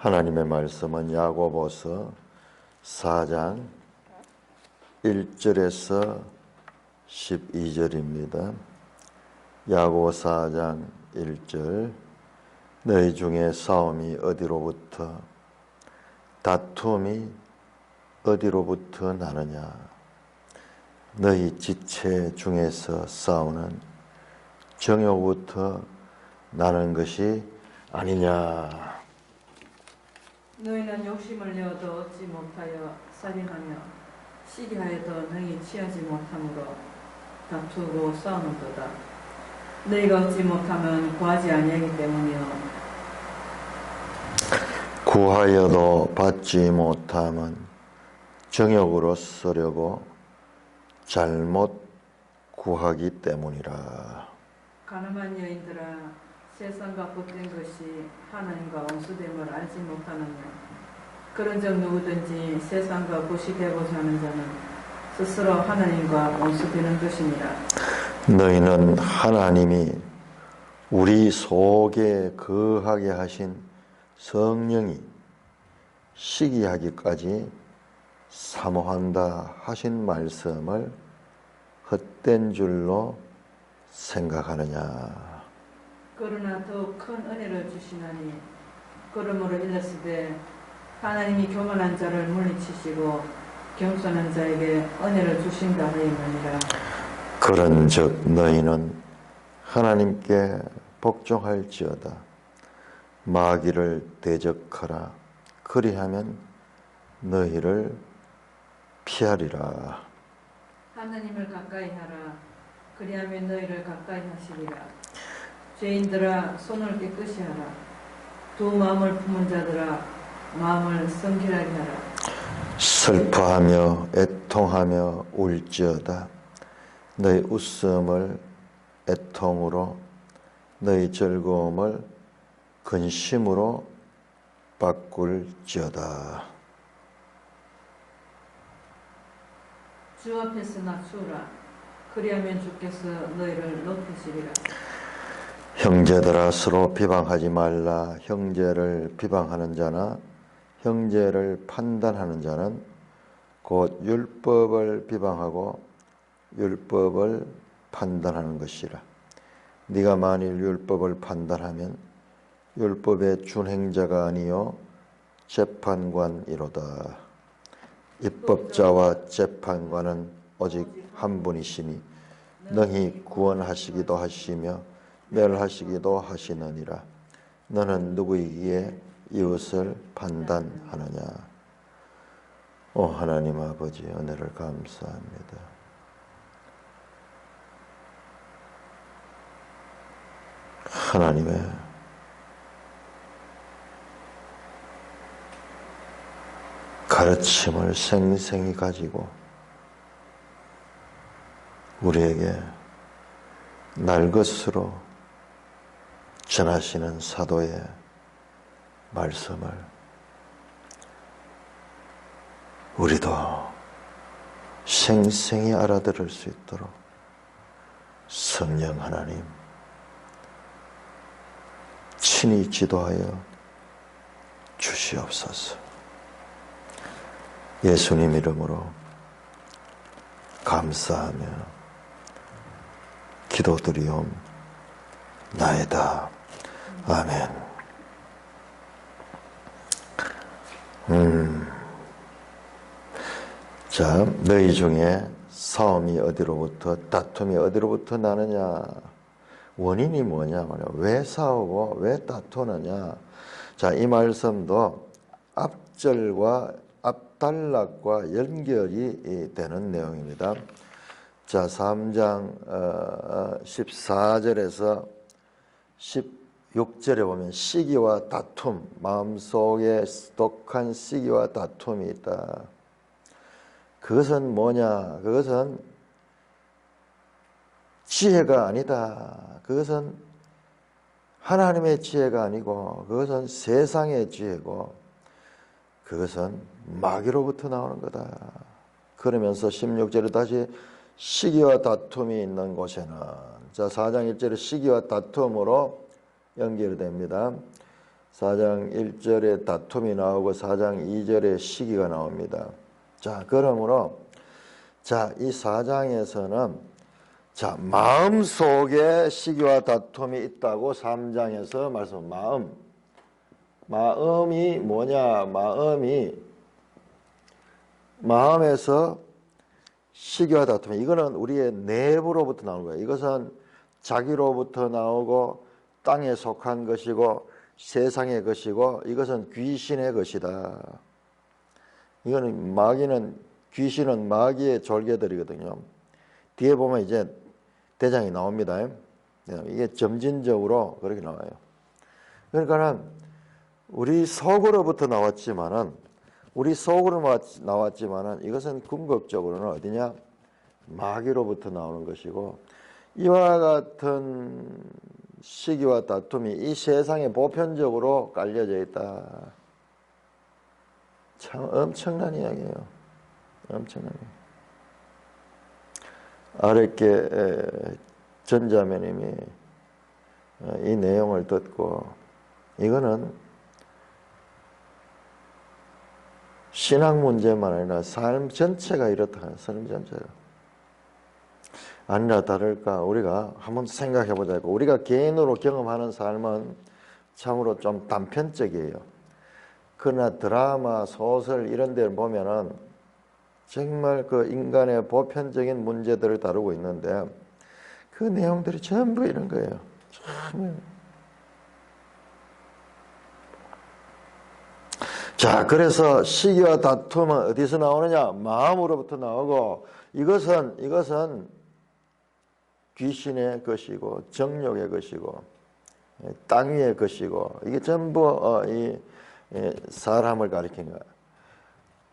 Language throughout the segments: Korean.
하나님의 말씀은 야고보서 4장 1절에서 12절입니다. 야고보 4장 1절 너희 중에 싸움이 어디로부터 다툼이 어디로부터 나느냐 너희 지체 중에서 싸우는 정욕부터 나는 것이 아니냐. 너희는 욕심을 내어도 얻지 못하여 살인하며 시기하여도 능히 취하지 못함으로 다투고 싸우는도다. 너희가 얻지 못하면 구하지 아니하기 때문이요 구하여도 받지 못함은 정욕으로 쓰려고 잘못 구하기 때문이라. 가늠한 여인들아 세상과 복된 것이 하나님과 원수됨을 알지 못하느냐. 그런즉 누구든지 세상과 곧이 되고자 하는 자는 스스로 하나님과 원수되는 것이니라. 너희는 하나님이 우리 속에 거하게 하신 성령이 시기하기까지 사모한다 하신 말씀을 헛된 줄로 생각하느냐. 그러나 더욱 큰 은혜를 주시나니 그러므로 일렀으되 하나님이 교만한 자를 물리치시고 겸손한 자에게 은혜를 주신다 하였느니라. 그런즉 너희는 하나님께 복종할지어다. 마귀를 대적하라. 그리하면 너희를 피하리라. 하나님을 가까이 하라. 그리하면 너희를 가까이 하시리라. 죄인들아 손을 깨끗이 하라. 두 마음을 품은 자들아 마음을 성결하게 하라. 슬퍼하며 애통하며 울지어다. 너희 웃음을 애통으로 너희 즐거움을 근심으로 바꿀지어다. 주 앞에서 낮추라. 그리하면 주께서 너희를 높이시리라. 형제들아 서로 비방하지 말라. 형제를 비방하는 자나 형제를 판단하는 자는 곧 율법을 비방하고 율법을 판단하는 것이라. 네가 만일 율법을 판단하면 율법의 준행자가 아니요 재판관이로다. 입법자와 재판관은 오직 한 분이시니 능히 구원하시기도 하시며 멸하시기도 하시느니라. 너는 누구이기에 이웃을 판단하느냐. 오 하나님 아버지 은혜를 감사합니다. 하나님의 가르침을 생생히 가지고 우리에게 날것으로 전하시는 사도의 말씀을 우리도 생생히 알아들을 수 있도록 성령 하나님 친히 지도하여 주시옵소서. 예수님 이름으로 감사하며 기도드리옵나이다. 아멘. 자, 너희 중에 싸움이 어디로부터 다툼이 어디로부터 나느냐. 원인이 뭐냐 말이야. 왜 싸우고 왜 다투느냐. 자, 이 말씀도 앞절과 앞단락과 연결이 되는 내용입니다. 자, 3장 14절에서 16절에 보면 시기와 다툼, 마음속에 독한 시기와 다툼이 있다. 그것은 뭐냐? 그것은 지혜가 아니다. 그것은 하나님의 지혜가 아니고 그것은 세상의 지혜고 그것은 마귀로부터 나오는 거다. 그러면서 16절에 다시 시기와 다툼이 있는 곳에는, 자 4장 1절에 시기와 다툼으로 연결됩니다. 4장 1절에 다툼이 나오고 4장 2절에 시기가 나옵니다. 자, 그러므로 자, 이 4장에서는 자, 마음속에 시기와 다툼이 있다고 3장에서 말씀. 마음이 뭐냐? 마음에서 시기와 다툼, 이거는 우리의 내부로부터 나오는 거예요. 이것은 자기로부터 나오고 땅에 속한 것이고 세상의 것이고 이것은 귀신의 것이다. 이거는 귀신은 마귀의 졸개들이거든요. 뒤에 보면 이제 대장이 나옵니다. 이게 점진적으로 그렇게 나와요. 그러니까는 우리 속으로부터 나왔지만은 이것은 궁극적으로는 어디냐? 마귀로부터 나오는 것이고, 이와 같은 시기와 다툼이 이 세상에 보편적으로 깔려져 있다. 참 엄청난 이야기예요. 엄청난 이야기. 아랫게 전자매님이 이 내용을 듣고, 이거는 신앙 문제만 아니라 삶 전체가 이렇다. 삶 전체가. 아니라 다를까 우리가 한번 생각해 보자고. 우리가 개인으로 경험하는 삶은 참으로 좀 단편적이에요. 그러나 드라마, 소설 이런 데를 보면은 정말 그 인간의 보편적인 문제들을 다루고 있는데 그 내용들이 전부 이런 거예요. 참. 자, 그래서 시기와 다툼은 어디서 나오느냐? 마음으로부터 나오고, 이것은 귀신의 것이고, 정욕의 것이고, 땅 위의 것이고, 이게 전부 사람을 가리키는 거야.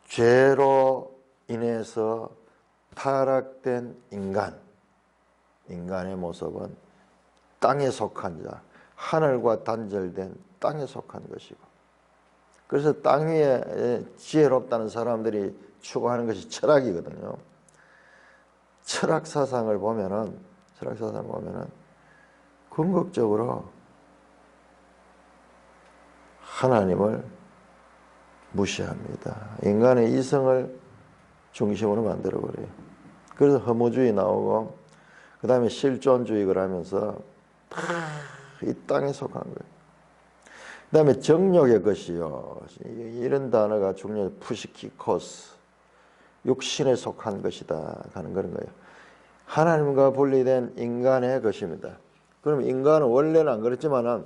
죄로 인해서 타락된 인간의 모습은 땅에 속한 자, 하늘과 단절된 땅에 속한 것이고, 그래서 땅 위에 지혜롭다는 사람들이 추구하는 것이 철학이거든요. 철학 사상을 보면은 궁극적으로 하나님을 무시합니다. 인간의 이성을 중심으로 만들어버려요. 그래서 허무주의 나오고, 그 다음에 실존주의 그러면서 다 이 땅에 속한 거예요. 그 다음에 정욕의 것이요. 이런 단어가 중요해요. 푸시키코스. 육신에 속한 것이다 하는 그런 거예요. 하나님과 분리된 인간의 것입니다. 그럼 인간은 원래는 안 그렇지만은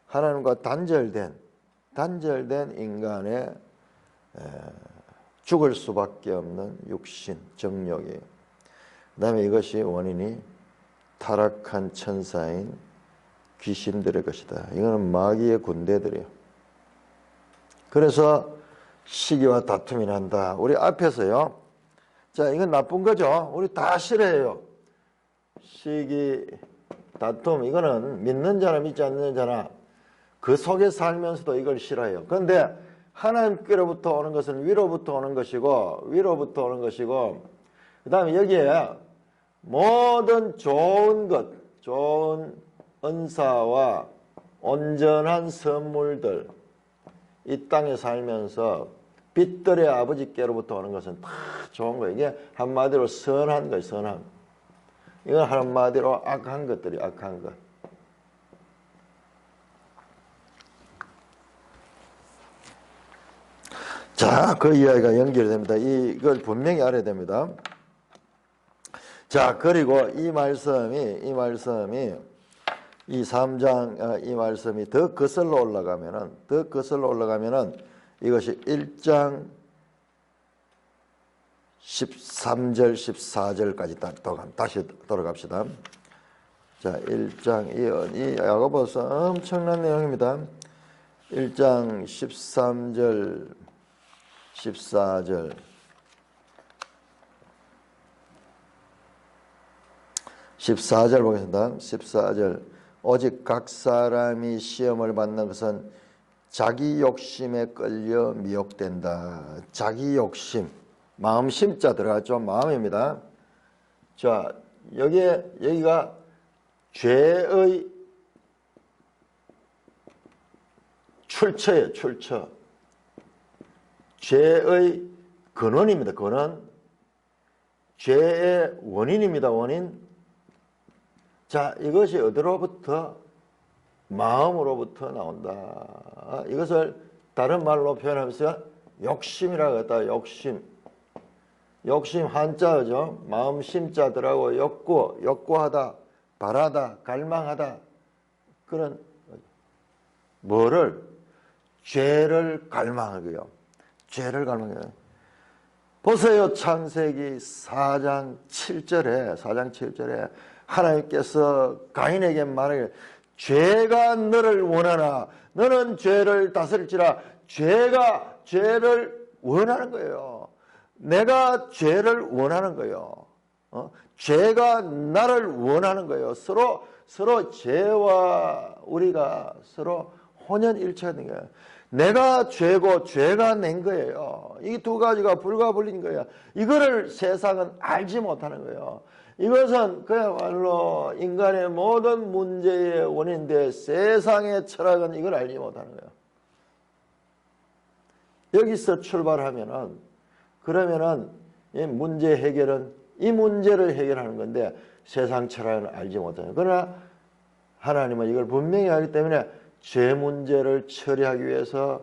하나님과 단절된 인간의 죽을 수밖에 없는 육신, 정욕이에요. 그 다음에 이것이 원인이 타락한 천사인 귀신들의 것이다. 이거는 마귀의 군대들이에요. 그래서 시기와 다툼이 난다. 우리 앞에서요. 자, 이건 나쁜 거죠. 우리 다 싫어해요. 시기, 다툼, 이거는 믿는 자나 믿지 않는 자나 그 속에 살면서도 이걸 싫어해요. 그런데 하나님께로부터 오는 것은 위로부터 오는 것이고, 그 다음에 여기에 모든 좋은 것, 좋은 은사와 온전한 선물들, 이 땅에 살면서 빛들의 아버지께로부터 오는 것은 다 좋은 거예요. 이게 한마디로 선한 거예요, 선한. 이건 한마디로 악한 것들이 악한 것. 자, 그 이야기가 연결됩니다. 이걸 분명히 알아야 됩니다. 자, 그리고 이 말씀이 이 3장 이 말씀이 더 거슬러 올라가면은 이것이 1장 13절 14절까지 다시 돌아갑시다. 자, 1장 이 야고보서 엄청난 내용입니다. 1장 13절 14절 14절 보겠습니다. 14절 오직 각 사람이 시험을 받는 것은 자기 욕심에 끌려 미혹된다. 자기 욕심, 마음 심자 들어갔죠. 마음입니다. 자, 여기가 죄의 출처예요. 출처. 죄의 근원입니다. 근원. 죄의 원인입니다. 원인. 자, 이것이 어디로부터? 마음으로부터 나온다. 이것을 다른 말로 표현하면서 욕심이라고 했다. 욕심. 욕심 한자죠. 마음 심자들하고 욕구, 욕구하다, 바라다, 갈망하다. 그런 뭐를? 죄를 갈망하고요. 죄를 갈망해요. 보세요. 창세기 4장 7절에 하나님께서 가인에게 말하기를 죄가 너를 원하나 너는 죄를 다스릴지라. 죄가 죄를 원하는 거예요. 내가 죄를 원하는 거예요. 죄가 나를 원하는 거예요. 서로 죄와 우리가 서로 혼연일체가 된 거예요. 내가 죄고 죄가 낸 거예요. 이 두 가지가 불가분리인 거예요. 이거를 세상은 알지 못하는 거예요. 이것은 그야말로 인간의 모든 문제의 원인인데 세상의 철학은 이걸 알지 못하는 거예요. 여기서 출발하면은 그러면은 이 문제 해결은 이 문제를 해결하는 건데 세상 철학은 알지 못해요. 그러나 하나님은 이걸 분명히 알기 때문에 죄 문제를 처리하기 위해서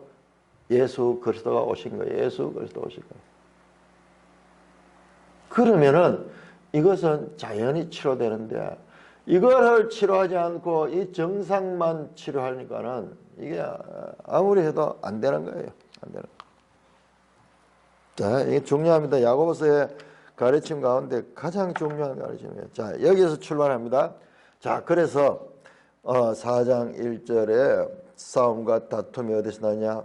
예수 그리스도가 오신 거예요. 예수 그리스도 오신 거예요. 그러면은 이것은 자연히 치료되는데 이거를 치료하지 않고 이 정상만 치료하니까는 이게 아무리 해도 안 되는 거예요. 안 되는 거예요. 자, 이게 중요합니다. 야고보서의 가르침 가운데 가장 중요한 가르침이에요. 자, 여기서 출발합니다. 자, 그래서 4장 1절에 싸움과 다툼이 어디서 나냐?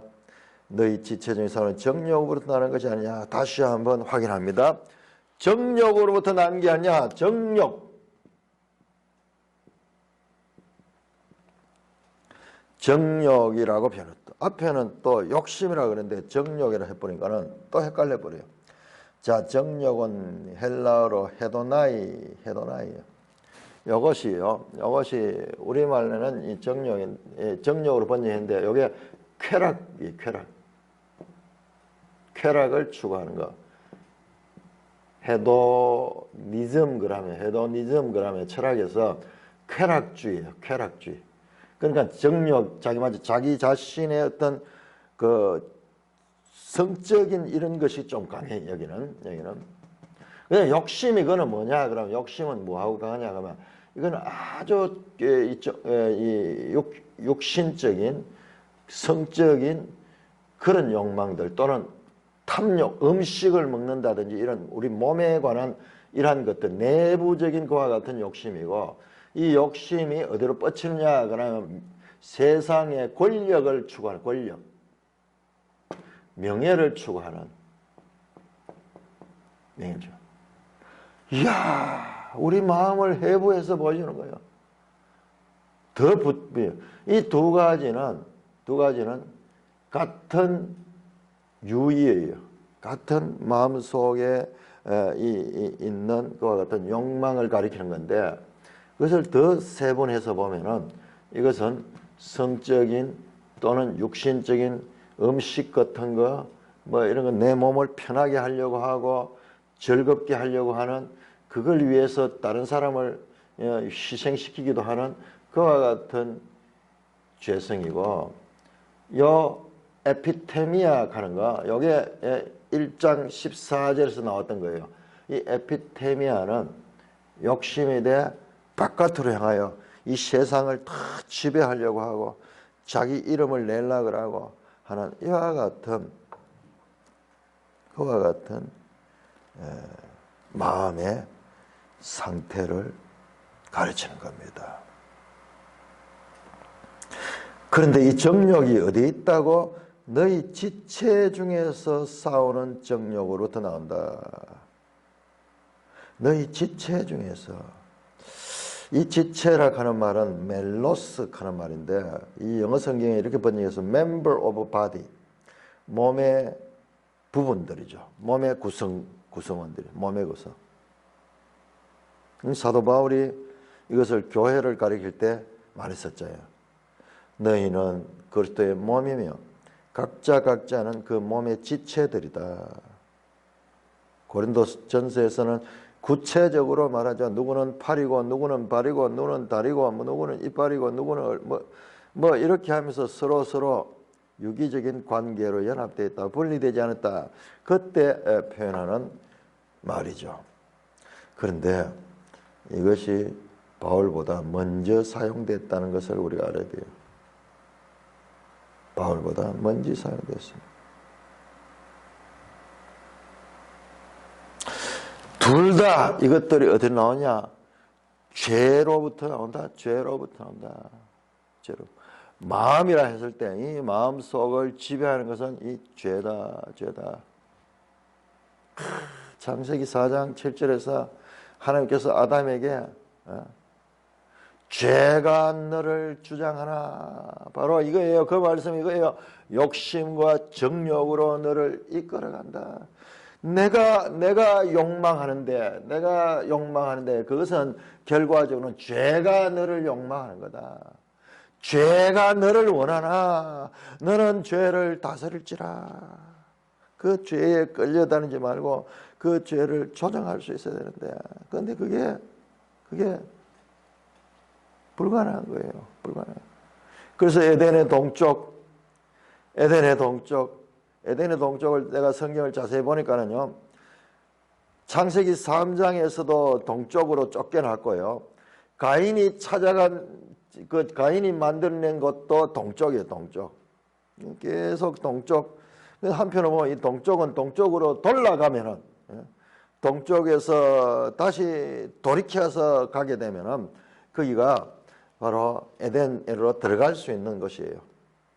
너희 지체 중에 싸우는 정욕으로부터 나는 것이 아니냐? 다시 한번 확인합니다. 정욕으로부터 난 게 아니야. 정욕. 정욕이라고 표현했다. 앞에는 또 욕심이라고 그러는데 정욕이라고 해버리니까는 또 헷갈려버려요. 자, 정욕은 헬라어로 헤도나이예요. 이것이 우리말로는 이 정욕으로 번역했는데 이게 쾌락을 추구하는 거. 헤도니즘 그러면 철학에서 쾌락주의예요. 쾌락주의. 그러니까 정욕, 자기 자신의 어떤 그 성적인 이런 것이 좀 강해. 여기는. 그냥 욕심이 그거는 뭐냐? 그러면 욕심은 뭐하고 강하냐? 그러면 이거는 아주 육신적인, 성적인 그런 욕망들 또는 탐욕, 음식을 먹는다든지 이런 우리 몸에 관한 이러한 것들, 내부적인 그와 같은 욕심이고 이 욕심이 어디로 뻗치느냐? 그러면 세상의 권력을 추구하는 권력, 명예를 추구하는 명예죠. 이야, 우리 마음을 해부해서 보여주는 거예요. 이 두 가지는 같은 유의예요. 같은 마음속에 있는 그와 같은 욕망을 가리키는 건데 그것을 더 세분해서 보면은 이것은 성적인 또는 육신적인 음식 같은 거 뭐 이런 거 내 몸을 편하게 하려고 하고 즐겁게 하려고 하는 그걸 위해서 다른 사람을 희생시키기도 하는 그와 같은 죄성이고 요 에피테미아 하는 거 요게 1장 14절에서 나왔던 거예요. 이 에피테미아는 욕심에 대해 바깥으로 향하여 이 세상을 다 지배하려고 하고 자기 이름을 내려고 하고 하는 이와 같은 마음의 상태를 가르치는 겁니다. 그런데 이 정욕이 어디에 있다고? 너희 지체 중에서 싸우는 정욕으로부터 나온다. 너희 지체 중에서. 이 지체라 하는 말은 멜로스 하는 말인데 이 영어 성경에 이렇게 번역해서 member of body, 몸의 부분들이죠. 몸의 구성원들이, 몸의 구성. 사도 바울이 이것을 교회를 가리킬 때 말했었잖아요. 너희는 그리스도의 몸이며 각자는 그 몸의 지체들이다. 고린도전서에서는 구체적으로 말하죠. 누구는 팔이고 누구는 발이고 누구는 다리고 누구는 이빨이고 누구는 뭐 이렇게 하면서 서로 유기적인 관계로 연합되어 있다. 분리되지 않았다. 그때 표현하는 말이죠. 그런데 이것이 바울보다 먼저 사용됐다는 것을 우리가 알아야 돼요. 바울보다 먼저 사용됐습니다. 둘 다 이것들이 어디서 나오냐? 죄로부터 나온다. 죄로부터 나온다. 죄로. 마음이라 했을 때 이 마음 속을 지배하는 것은 이 죄다. 창세기 4장 7절에서 하나님께서 아담에게 죄가 너를 주장하나, 바로 이거예요. 그 말씀 이거예요. 욕심과 정욕으로 너를 이끌어간다. 내가 욕망하는데 그것은 결과적으로는 죄가 너를 욕망하는 거다. 죄가 너를 원하나 너는 죄를 다스릴지라. 그 죄에 끌려다니지 말고 그 죄를 조정할 수 있어야 되는데, 그런데 그게 불가능한 거예요. 불가능. 그래서 에덴의 동쪽을 내가 성경을 자세히 보니까는요, 창세기 3장에서도 동쪽으로 쫓겨났고요. 가인이 만들어낸 것도 동쪽이에요. 동쪽. 계속 동쪽. 한편으로 보면 이 동쪽은 동쪽으로 돌아가면은, 동쪽에서 다시 돌이켜서 가게 되면은 거기가 바로 에덴으로 들어갈 수 있는 것이에요.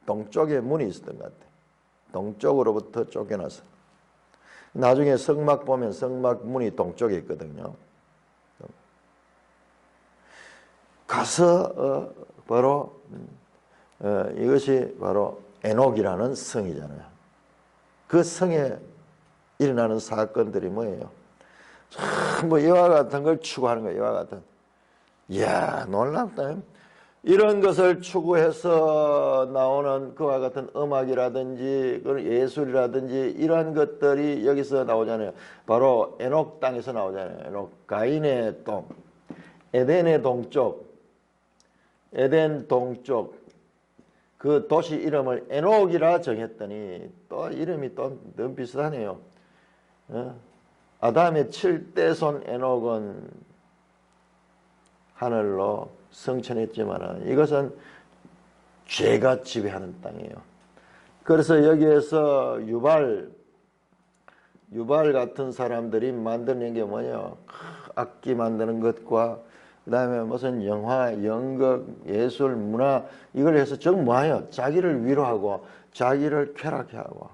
동쪽에 문이 있었던 것 같아요. 동쪽으로부터 쫓겨나서. 나중에 성막 보면 성막 문이 동쪽에 있거든요. 가서 바로 이것이 바로 에녹이라는 성이잖아요. 그 성에 일어나는 사건들이 뭐예요? 뭐 이와 같은 걸 추구하는 거예요. 이와 같은. 이야, 놀랍다. 이런 것을 추구해서 나오는 그와 같은 음악이라든지 예술이라든지 이러한 것들이 여기서 나오잖아요. 바로 에녹 땅에서 나오잖아요. 에녹, 가인의 땅, 에덴의 동쪽, 에덴 동쪽 그 도시 이름을 에녹이라 정했더니 또 이름이 또 너무 비슷하네요. 아담의 7대손 에녹은 하늘로 성천했지만 이것은 죄가 지배하는 땅이에요. 그래서 여기에서 유발 같은 사람들이 만드는 게 뭐냐? 악기 만드는 것과 그 다음에 무슨 영화, 연극, 예술, 문화 이걸 해서 정 뭐예요? 자기를 위로하고 자기를 쾌락해 하고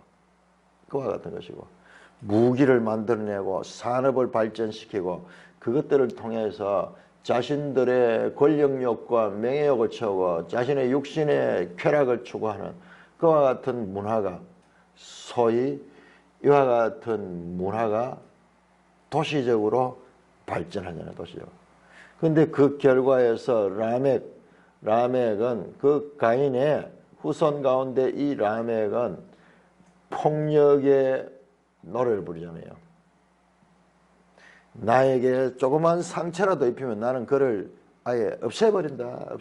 그와 같은 것이고, 무기를 만들어내고 산업을 발전시키고 그것들을 통해서 자신들의 권력욕과 명예욕을 채우고 자신의 육신의 쾌락을 추구하는 그와 같은 문화가, 소위 이와 같은 문화가 도시적으로 발전하잖아요. 도시적으로. 근데 그 결과에서 라멕은 그 가인의 후손 가운데 이 라멕은 폭력의 노래를 부르잖아요. 나에게 조그만 상처라도 입히면 나는 그를 아예 없애버린다.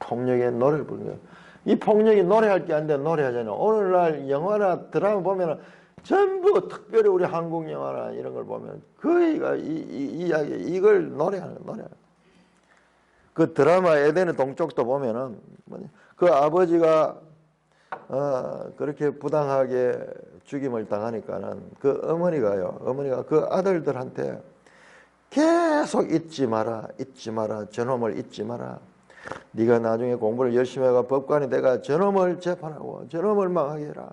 폭력의 노래를 부르는 거예요. 이 폭력이 노래할 게 아닌데 노래하잖아요. 오늘날 영화나 드라마 보면 전부 특별히 우리 한국 영화나 이런 걸 보면 거의가 이 이야기 이걸 노래하는 거예요. 그 드라마 에덴의 동쪽도 보면은 그 아버지가 그렇게 부당하게 죽임을 당하니까는 그 어머니가 그 아들들한테 계속 잊지 마라. 저놈을 잊지 마라. 네가 나중에 공부를 열심히 해가 법관이 돼가 저놈을 재판하고 저놈을 망하게 해라.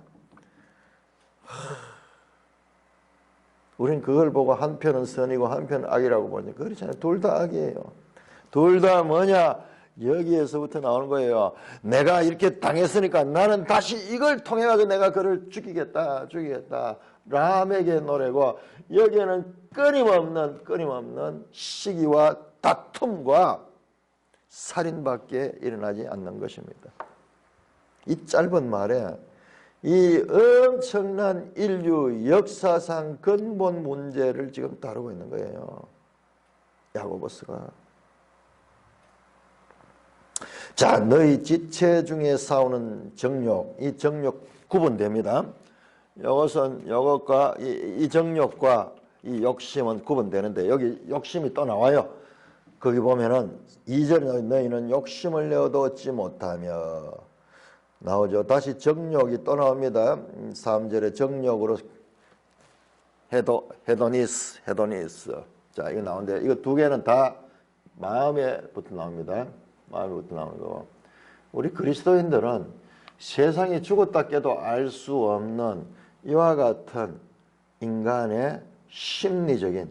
우린 그걸 보고 한편은 선이고 한편은 악이라고 보니 그렇잖아요. 둘 다 악이에요. 둘 다 뭐냐? 여기에서부터 나오는 거예요. 내가 이렇게 당했으니까 나는 다시 이걸 통해 가지고 내가 그를 죽이겠다. 라멕의 노래고, 여기에는 끊임없는 시기와 다툼과 살인밖에 일어나지 않는 것입니다. 이 짧은 말에 이 엄청난 인류 역사상 근본 문제를 지금 다루고 있는 거예요. 야고보스가. 자, 너희 지체 중에 싸우는 정욕, 이 정욕 구분됩니다. 이것과 이 정욕과 이 욕심은 구분되는데 여기 욕심이 또 나와요. 거기 보면은 2절에 너희는 욕심을 내어도 얻지 못하며 나오죠. 다시 정욕이 또 나옵니다. 3절에 정욕으로 헤도니스. 자, 이거 나오는데 이거 두 개는 다 마음에부터 나옵니다. 마음에부터 나오는 거. 우리 그리스도인들은 세상이 죽었다 깨도 알 수 없는 이와 같은 인간의 심리적인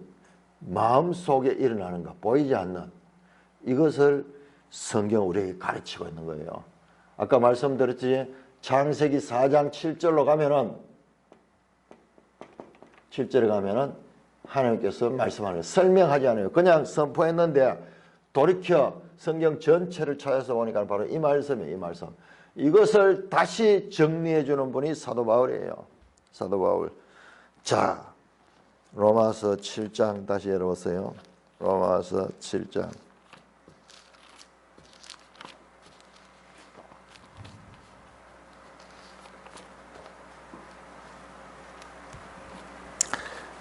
마음 속에 일어나는 것, 보이지 않는 이것을 성경 우리에게 가르치고 있는 거예요. 아까 말씀드렸지, 창세기 4장 7절로 가면은 7절에 가면은 하나님께서 말씀하는 설명하지 않아요. 그냥 선포했는데 돌이켜 성경 전체를 찾아서 보니까 바로 이 말씀이에요. 이 말씀. 이것을 다시 정리해 주는 분이 사도 바울이에요. 사도 바울. 자, 로마서 7장 다시 열어보세요. 로마서 7장.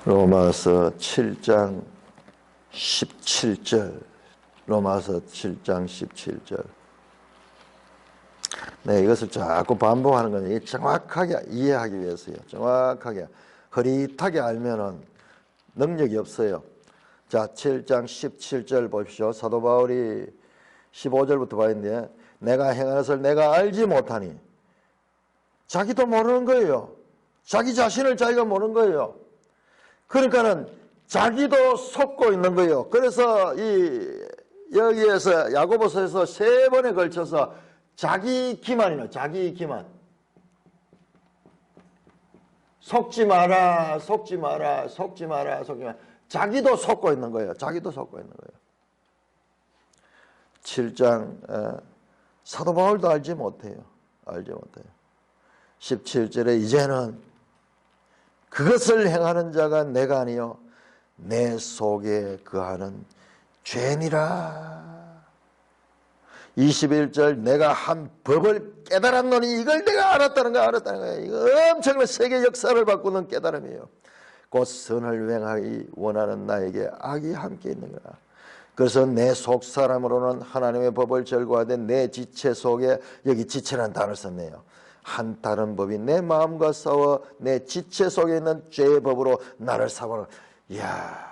로마서 7장 17절. 로마서 7장 17절. 네, 이것을 자꾸 반복하는 건 정확하게 이해하기 위해서요. 정확하게. 흐릿하게 알면은 능력이 없어요. 자, 7장 17절 보십시오. 사도 바울이 15절부터 봐야 되는데, 내가 행하는 것을 내가 알지 못하니. 자기도 모르는 거예요. 자기 자신을 자기가 모르는 거예요. 그러니까는 자기도 속고 있는 거예요. 그래서 여기에서 야고보서에서 3번에 걸쳐서 자기 기만이네. 자기 기만. 속지 마라, 속지 마라, 속지 마라, 속지 마라. 자기도 속고 있는 거예요. 자기도 속고 있는 거예요. 7장 사도 바울도 알지 못해요. 알지 못해요. 17절에 이제는 그것을 행하는 자가 내가 아니요 내 속에 거하는 죄니라. 21절 내가 한 법을 깨달았노니 이걸 내가 알았다는 거예요. 이거 엄청난 세계 역사를 바꾸는 깨달음이에요. 곧 선을 행하기 원하는 나에게 악이 함께 있는 거야. 그래서 내 속 사람으로는 하나님의 법을 절거하되 내 지체 속에, 여기 지체라는 단어를 썼네요. 한 다른 법이 내 마음과 싸워 내 지체 속에 있는 죄의 법으로 나를 사고는. 이야,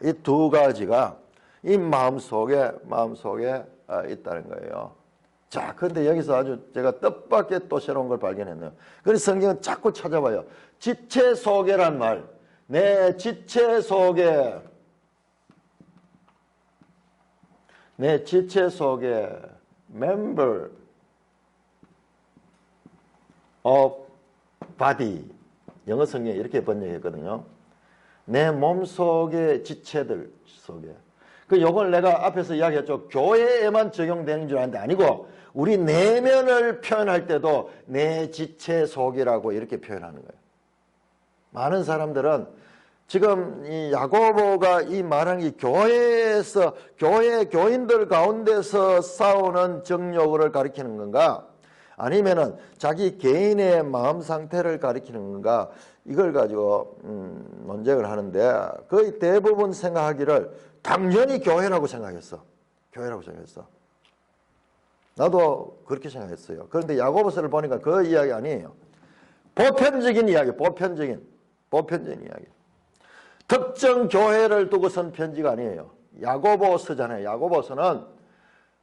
이 두 가지가 이 마음 속에 있다는 거예요. 자, 그런데 여기서 아주 제가 뜻밖의 또 새로운 걸 발견했네요. 그래서 성경은 자꾸 찾아봐요. 지체 속에란 말, 내 지체 속에, 내 지체 속에 member of body, 영어 성경에 이렇게 번역했거든요. 내 몸 속의 지체들 속에. 요걸 내가 앞에서 이야기했죠. 교회에만 적용되는 줄 아는데 아니고 우리 내면을 표현할 때도 내 지체 속이라고 이렇게 표현하는 거예요. 많은 사람들은 지금 이 야고보가 이 말하는 게 교회에서, 교회 교인들 가운데서 싸우는 정욕을 가리키는 건가? 아니면은 자기 개인의 마음 상태를 가리키는 건가? 이걸 가지고 논쟁을 하는데 거의 대부분 생각하기를 당연히 교회라고 생각했어. 교회라고 생각했어. 나도 그렇게 생각했어요. 그런데 야고보서를 보니까 그 이야기 아니에요. 보편적인 이야기, 보편적인 이야기. 특정 교회를 두고선 편지가 아니에요. 야고보서잖아요. 야고보서는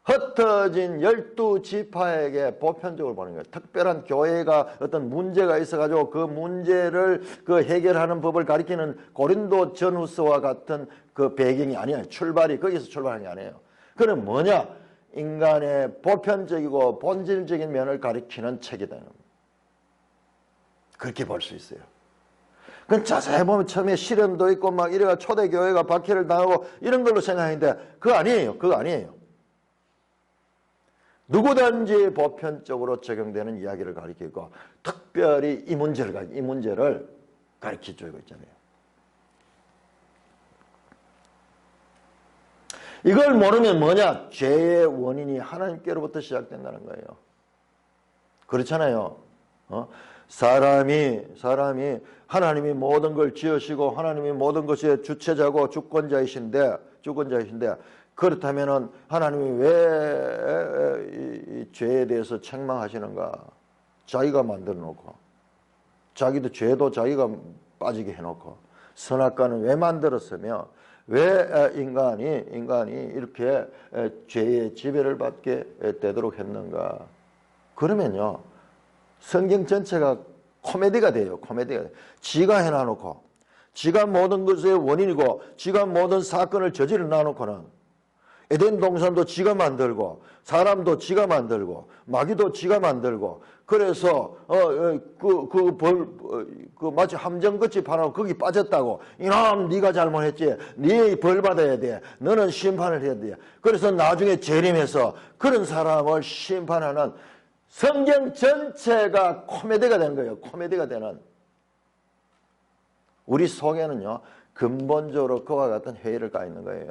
흩어진 12지파에게 보편적으로 보는 거예요. 특별한 교회가 어떤 문제가 있어가지고 그 문제를 해결하는 법을 가리키는 고린도 전후서와 같은 그 배경이 아니에요. 출발이 거기서 출발한 게 아니에요. 그는 뭐냐? 인간의 보편적이고 본질적인 면을 가리키는 책이다. 그렇게 볼 수 있어요. 그건 자세히 보면 처음에 시련도 있고 막 이래가 초대교회가 박해를 당하고 이런 걸로 생각하는데 그거 아니에요. 그거 아니에요. 누구든지 보편적으로 적용되는 이야기를 가리키고 특별히 이 문제를 가리켜주고 있잖아요. 이걸 모르면 뭐냐? 죄의 원인이 하나님께로부터 시작된다는 거예요. 그렇잖아요. 사람이 하나님이 모든 걸 지으시고 하나님이 모든 것의 주체자고 주권자이신데 그렇다면은 하나님이 왜 이 죄에 대해서 책망하시는가? 자기가 만들어 놓고 자기도 죄도 자기가 빠지게 해놓고 선악과는 왜 만들었으며 왜 인간이 이렇게 죄의 지배를 받게 되도록 했는가? 그러면요, 성경 전체가 코미디가 돼요. 코미디가 돼요. 지가 해놔놓고 지가 모든 것의 원인이고 지가 모든 사건을 저질러 놔놓고는 에덴 동산도 지가 만들고 사람도 지가 만들고 마귀도 지가 만들고 그래서 마치 함정같이 바라고 거기 빠졌다고 이놈 네가 잘못했지 네 벌 받아야 돼 너는 심판을 해야 돼 그래서 나중에 재림해서 그런 사람을 심판하는 성경 전체가 코미디가 되는 거예요. 코미디가 되는 우리 속에는요 근본적으로 그와 같은 회의를 가 있는 거예요.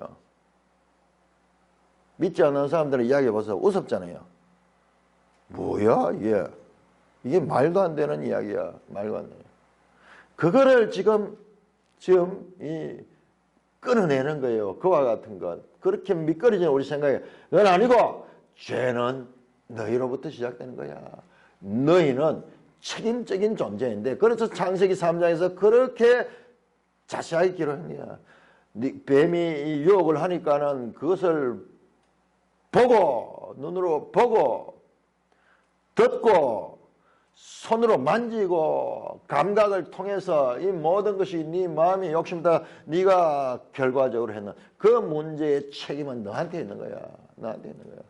믿지 않는 사람들의 이야기 보세요. 우습잖아요. 뭐야 이게 말도 안 되는 이야기야. 말도 안 돼. 그거를 지금 끊어내는 거예요. 그와 같은 것. 그렇게 미끄러지는 우리 생각에 그건 아니고 죄는 너희로부터 시작되는 거야. 너희는 책임적인 존재인데 그래서 창세기 3장에서 그렇게 자세하게 기록합니다. 뱀이 유혹을 하니까는 그것을 보고 눈으로 보고 듣고 손으로 만지고 감각을 통해서 이 모든 것이 네 마음이 욕심 다 네가 결과적으로 했는 그 문제의 책임은 너한테 있는 거야. 너한테 있는 거야.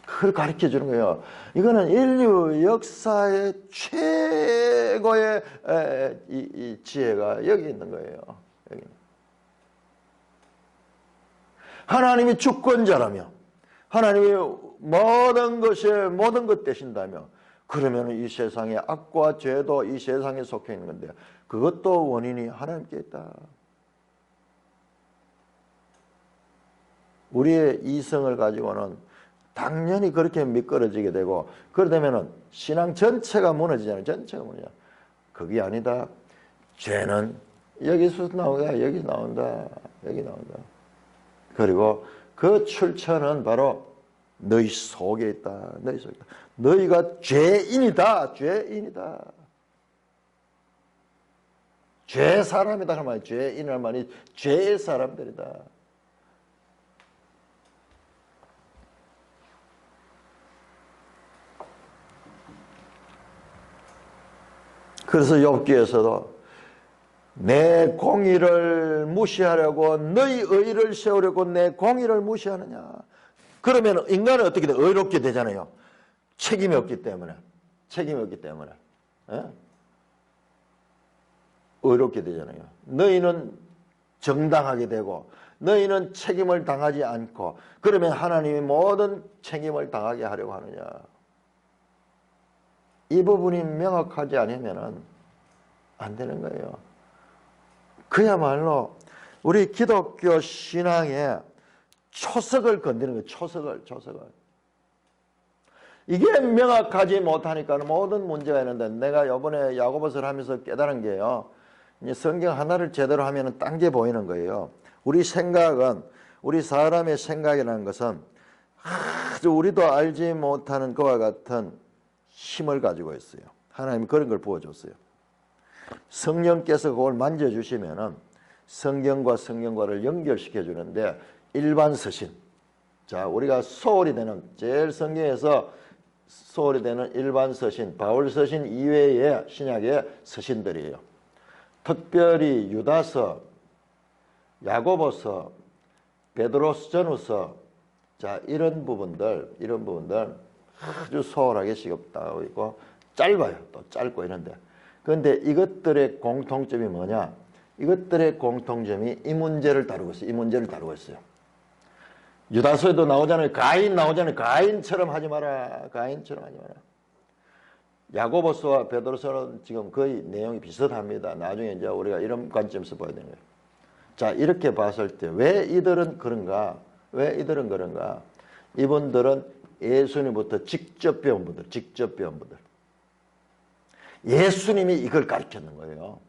그걸 가르쳐 주는 거예요. 이거는 인류 역사의 최고의 이 지혜가 여기 있는 거예요. 여기. 하나님이 주권자라며 하나님이 모든 것 되신다며 그러면 이 세상의 악과 죄도 이 세상에 속해 있는 건데 그것도 원인이 하나님께 있다. 우리의 이성을 가지고는 당연히 그렇게 미끄러지게 되고 그러다면 신앙 전체가 무너지잖아요. 전체가 무너져. 그게 아니다. 죄는 여기서 나온다. 여기 나온다. 여기 나온다. 그리고 그 출처는 바로 너희 속에 있다. 너희 속에 있다. 너희가 죄인이다. 죄인이다. 죄 사람이다. 그 말이야. 죄인이란 말이 죄의 사람들이다. 그래서 욥기에서도 내 공의를 무시하려고 너희 의를 세우려고 내 공의를 무시하느냐. 그러면 인간은 어떻게 돼? 의롭게 되잖아요. 책임이 없기 때문에. 책임이 없기 때문에. 의롭게 되잖아요. 너희는 정당하게 되고 너희는 책임을 당하지 않고 그러면 하나님이 모든 책임을 당하게 하려고 하느냐. 이 부분이 명확하지 않으면 안 되는 거예요. 그야말로 우리 기독교 신앙의 초석을 건드리는 거예요. 초석을. 이게 명확하지 못하니까 모든 문제가 있는데 내가 이번에 야고보서를 하면서 깨달은 게요. 이제 성경 하나를 제대로 하면 딴 게 보이는 거예요. 우리 생각은 우리 사람의 생각이라는 것은 아주 우리도 알지 못하는 그와 같은 힘을 가지고 있어요. 하나님이 그런 걸 부어줬어요. 성령께서 그걸 만져주시면은 성경과 성경과를 연결시켜 주는데 일반 서신. 자, 우리가 소홀히 되는 제일 성경에서 소홀히 되는 일반 서신, 바울 서신 이외의 신약의 서신들이에요. 특별히 유다서, 야고보서, 베드로스 전후서, 자 이런 부분들 아주 소홀하게 시급당하고 있고 짧아요. 또 짧고 이런데. 그런데 이것들의 공통점이 뭐냐? 이것들의 공통점이 이 문제를 다루고 있어요. 이 문제를 다루고 있어요. 유다서에도 나오잖아요. 가인 나오잖아요. 가인처럼 하지 마라. 가인처럼 하지 마라. 야고보서와 베드로서는 지금 거의 내용이 비슷합니다. 나중에 이제 우리가 이런 관점에서 봐야 되는 거예요. 자, 이렇게 봤을 때 왜 이들은 그런가? 왜 이들은 그런가? 이분들은 예수님부터 직접 배운 분들, 직접 배운 분들. 예수님이 이걸 가르쳤는 거예요.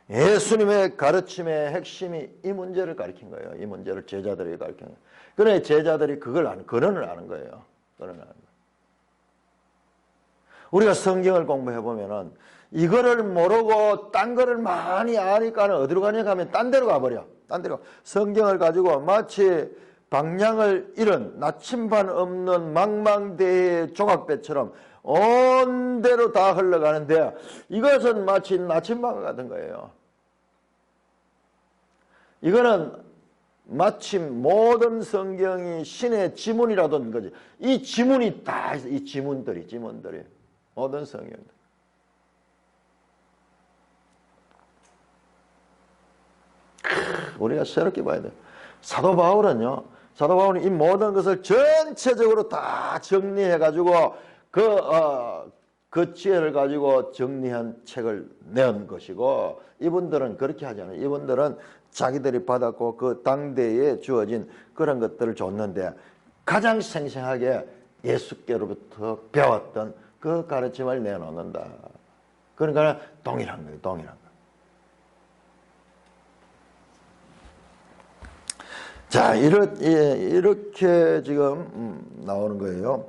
예수님의 가르침의 핵심이 이 문제를 가르친 거예요. 이 문제를 제자들에게 가르친 거예요. 그래 제자들이 그걸 아는, 근원을 아는 거예요. 근원을 아는 거예요. 우리가 성경을 공부해 보면은 이거를 모르고 딴 거를 많이 아니까는 어디로 가냐 하면 딴 데로 가버려. 딴 데로. 성경을 가지고 마치 방향을 잃은 나침반 없는 망망대해의 조각배처럼 온 데로 다 흘러가는데 이것은 마치 나침반 같은 거예요. 이거는 마치 모든 성경이 신의 지문이라던 거지. 이 지문이 다 있어. 이 지문들이 모든 성경들. 우리가 새롭게 봐야 돼요. 사도 바울은요. 사도 바울은 이 모든 것을 전체적으로 다 정리해가지고 그 지혜를 가지고 정리한 책을 낸 것이고 이분들은 그렇게 하지 않아요. 이분들은 자기들이 받았고 그 당대에 주어진 그런 것들을 줬는데 가장 생생하게 예수께로부터 배웠던 그 가르침을 내놓는다. 그러니까 동일한 거예요. 동일한 거. 자, 이렇게 지금 나오는 거예요.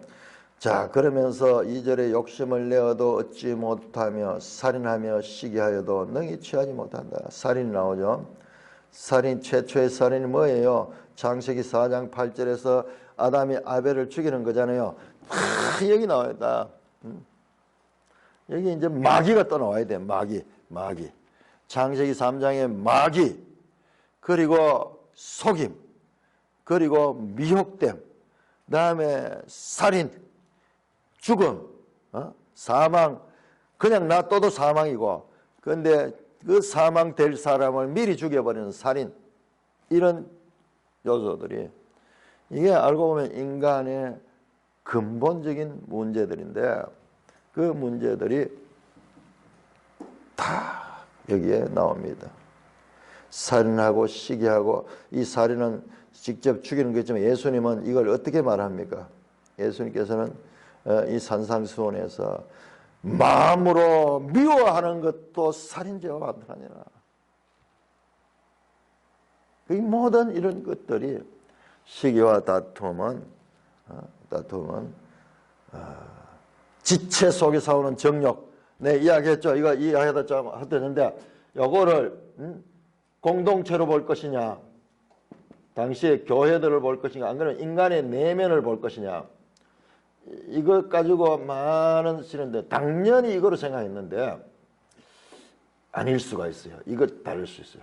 자, 그러면서 2절에 욕심을 내어도 얻지 못하며 살인하며 시기하여도 능히 취하지 못한다. 살인이 나오죠. 살인, 최초의 살인이 뭐예요? 창세기 4장 8절에서 아담이 아벨을 죽이는 거잖아요. 여기 나와있다. 여기 이제 마귀가 또 나와야 돼. 마귀. 창세기 3장에 마귀, 그리고 속임, 그리고 미혹됨, 그 다음에 살인, 죽음, 사망, 그냥 놔둬도 사망이고, 그런데 그 사망될 사람을 미리 죽여버리는 살인, 이런 요소들이, 이게 알고 보면 인간의 근본적인 문제들인데, 그 문제들이 다 여기에 나옵니다. 살인하고 시기하고, 이 살인은 직접 죽이는 거지만 예수님은 이걸 어떻게 말합니까? 예수님께서는 이 산상수훈에서 마음으로 미워하는 것도 살인죄와 같으니라. 이 모든 이런 것들이 시기와 다툼은 지체 속에 싸우는 정욕. 네, 이야기했죠. 이거 이야기하다 했는데 요거를 공동체로 볼 것이냐, 당시에 교회들을 볼 것이냐, 안 그러면 인간의 내면을 볼 것이냐, 이것 가지고 많은 시는데 당연히 이거로 생각했는데 아닐 수가 있어요. 이거 다를 수 있어요.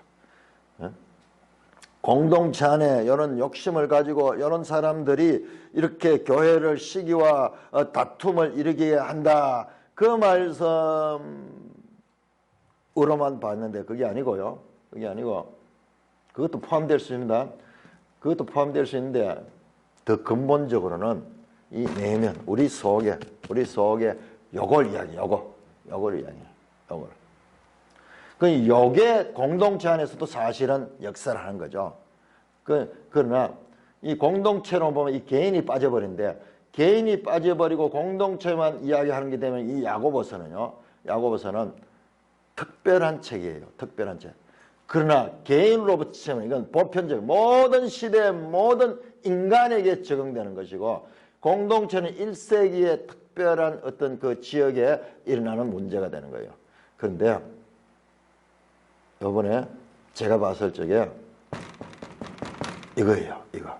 공동체 안에 이런 욕심을 가지고 이런 사람들이 이렇게 교회를 시기와 다툼을 일으키게 한다, 그 말씀으로만 봤는데 그게 아니고요. 그게 아니고 그것도 포함될 수 있습니다. 그것도 포함될 수 있는데 더 근본적으로는 이 내면, 우리 속에 요걸 이야기해. 요걸 이야기해. 요걸. 그 요게 공동체 안에서도 사실은 역사를 하는 거죠. 그러나 이 공동체로 보면 이 개인이 빠져버린데, 개인이 빠져버리고 공동체만 이야기하는 게 되면 이 야고보서는 특별한 책이에요. 특별한 책. 그러나 개인으로부터 치면 이건 보편적, 모든 시대 모든 인간에게 적용되는 것이고, 공동체는 1세기의 특별한 어떤 그 지역에 일어나는 문제가 되는 거예요. 그런데 이번에 제가 봤을 적에 이거예요. 이거.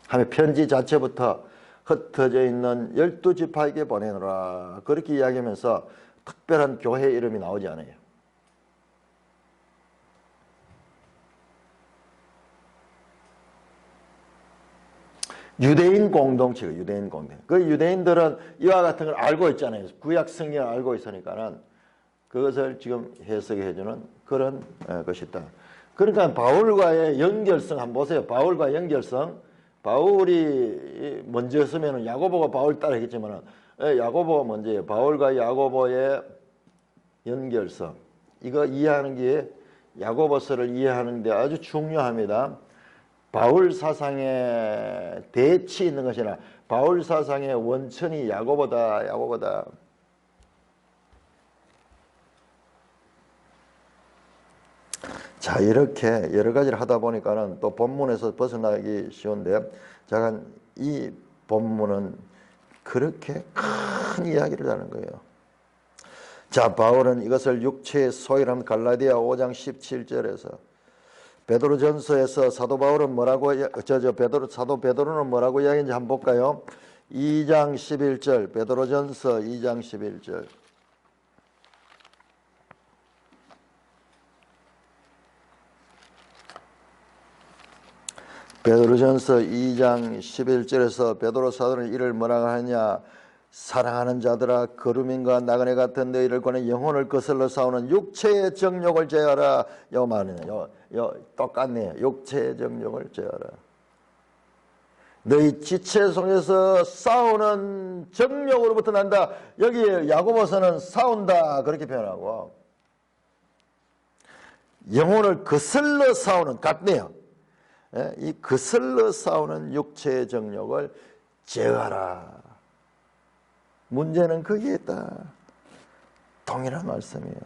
하면 편지 자체부터 흩어져 있는 12지파에게 보내노라, 그렇게 이야기하면서 특별한 교회 이름이 나오지 않아요. 유대인 공동체가 유대인 공동체. 그 유대인들은 이와 같은 걸 알고 있잖아요. 구약 성경을 알고 있으니까는 그것을 지금 해석해 주는 그런 것이다. 그러니까 바울과의 연결성 한번 보세요. 바울과 연결성. 바울이 먼저 쓰면은 야고보가 바울 따라했겠지만 야고보가 먼저예요. 바울과 야고보의 연결성. 이거 이해하는 게 야고보서를 이해하는 데 아주 중요합니다. 바울 사상의 대치 있는 것이 아니라 바울 사상의 원천이 야고보다. 자, 이렇게 여러 가지를 하다 보니까는 또 본문에서 벗어나기 쉬운데, 잠깐 이 본문은 그렇게 큰 이야기를 하는 거예요. 자, 바울은 이것을 육체의 소유라는 갈라디아 5장 17절에서 베드로전서에서 사도 바울은 뭐라고 사도 베드로는 뭐라고 이야기했는지 한번 볼까요? 2장 11절 베드로전서 2장 11절 베드로전서 2장 11절에서 베드로 사도는 이를 뭐라고 하냐? 사랑하는 자들아, 거루민과 나그네 같은 너희를 권해 영혼을 거슬러 싸우는 육체의 정욕을 제하라. 요 말이네. 요 똑같네. 육체의 정욕을 제하라. 너희 지체 속에서 싸우는 정욕으로부터 난다. 여기 야고보서는 싸운다 그렇게 표현하고, 영혼을 거슬러 싸우는 같네요. 이 거슬러 싸우는 육체의 정욕을 제하라. 문제는 거기에 있다. 동일한 말씀이에요.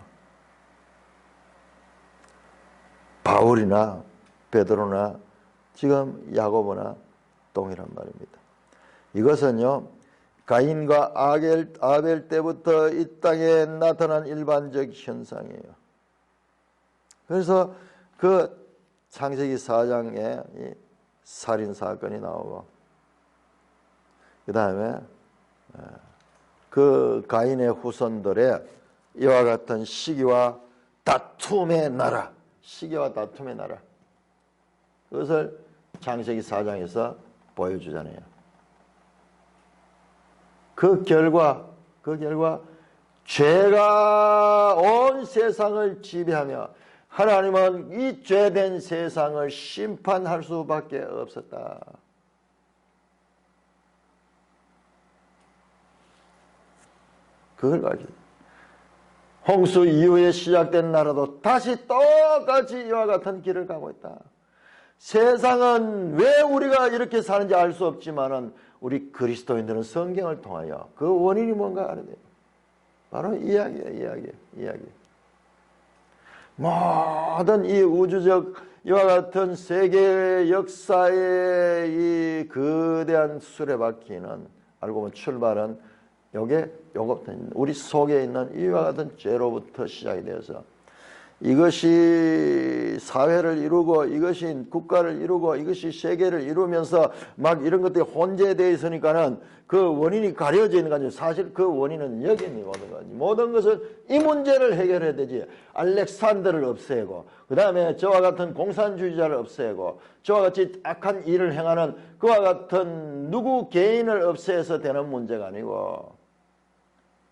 바울이나 베드로나 지금 야고보나 동일한 말입니다. 이것은요, 가인과 아벨 때부터 이 땅에 나타난 일반적 현상이에요. 그래서 그 창세기 4장에 이 살인 사건이 나오고, 그 다음에 그 가인의 후손들의 이와 같은 시기와 다툼의 나라, 그것을 창세기 4장에서 보여주잖아요. 그 결과 죄가 온 세상을 지배하며 하나님은 이 죄된 세상을 심판할 수밖에 없었다. 그걸 가지고 홍수 이후에 시작된 나라도 다시 똑같이 이와 같은 길을 가고 있다. 세상은 왜 우리가 이렇게 사는지 알 수 없지만은 우리 그리스도인들은 성경을 통하여 그 원인이 뭔가 알아야 돼요. 바로 이야기. 모든 이 우주적 이와 같은 세계 역사의 이 거대한 수레바퀴는 알고 보면 출발은 요것부터 우리 속에 있는 이와 같은 죄로부터 시작이 되어서 이것이 사회를 이루고 이것이 국가를 이루고 이것이 세계를 이루면서 막 이런 것들이 혼재되어 있으니까는 그 원인이 가려져 있는 거죠. 사실 그 원인은 여기 있는 거지. 모든 것을 이 문제를 해결해야 되지. 알렉산더를 없애고 그 다음에 저와 같은 공산주의자를 없애고 저와 같이 악한 일을 행하는 그와 같은 누구 개인을 없애서 되는 문제가 아니고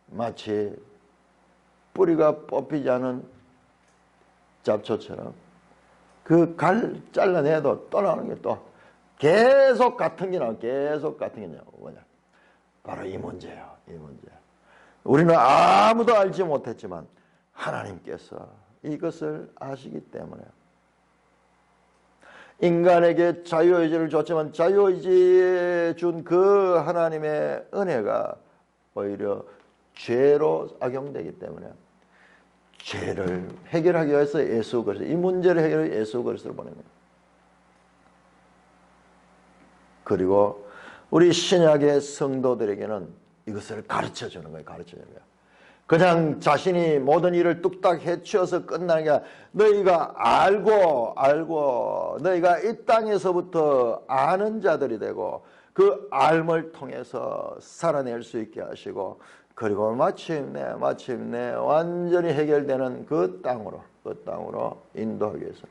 마치 뿌리가 뽑히지 않은 잡초처럼 그 갈 잘라내도 또 나오는 게 또 계속 같은 게 나오고 계속 같은 게 나오고 뭐냐. 바로 이 문제예요. 이 문제. 우리는 아무도 알지 못했지만 하나님께서 이것을 아시기 때문에 인간에게 자유의지를 줬지만 자유의지에 준 그 하나님의 은혜가 오히려 죄로 악용되기 때문에 죄를 해결하기 위해서 예수 그리스도, 이 문제를 해결하기 위해서 예수 그리스도를 보냅니다. 그리고 우리 신약의 성도들에게는 이것을 가르쳐 주는 거예요. 그냥 자신이 모든 일을 뚝딱 해치워서 끝나는 게 아니라 너희가 알고 너희가 이 땅에서부터 아는 자들이 되고 그 알을 통해서 살아낼 수 있게 하시고 그리고 마침내 완전히 해결되는 그 땅으로 인도하기 위해서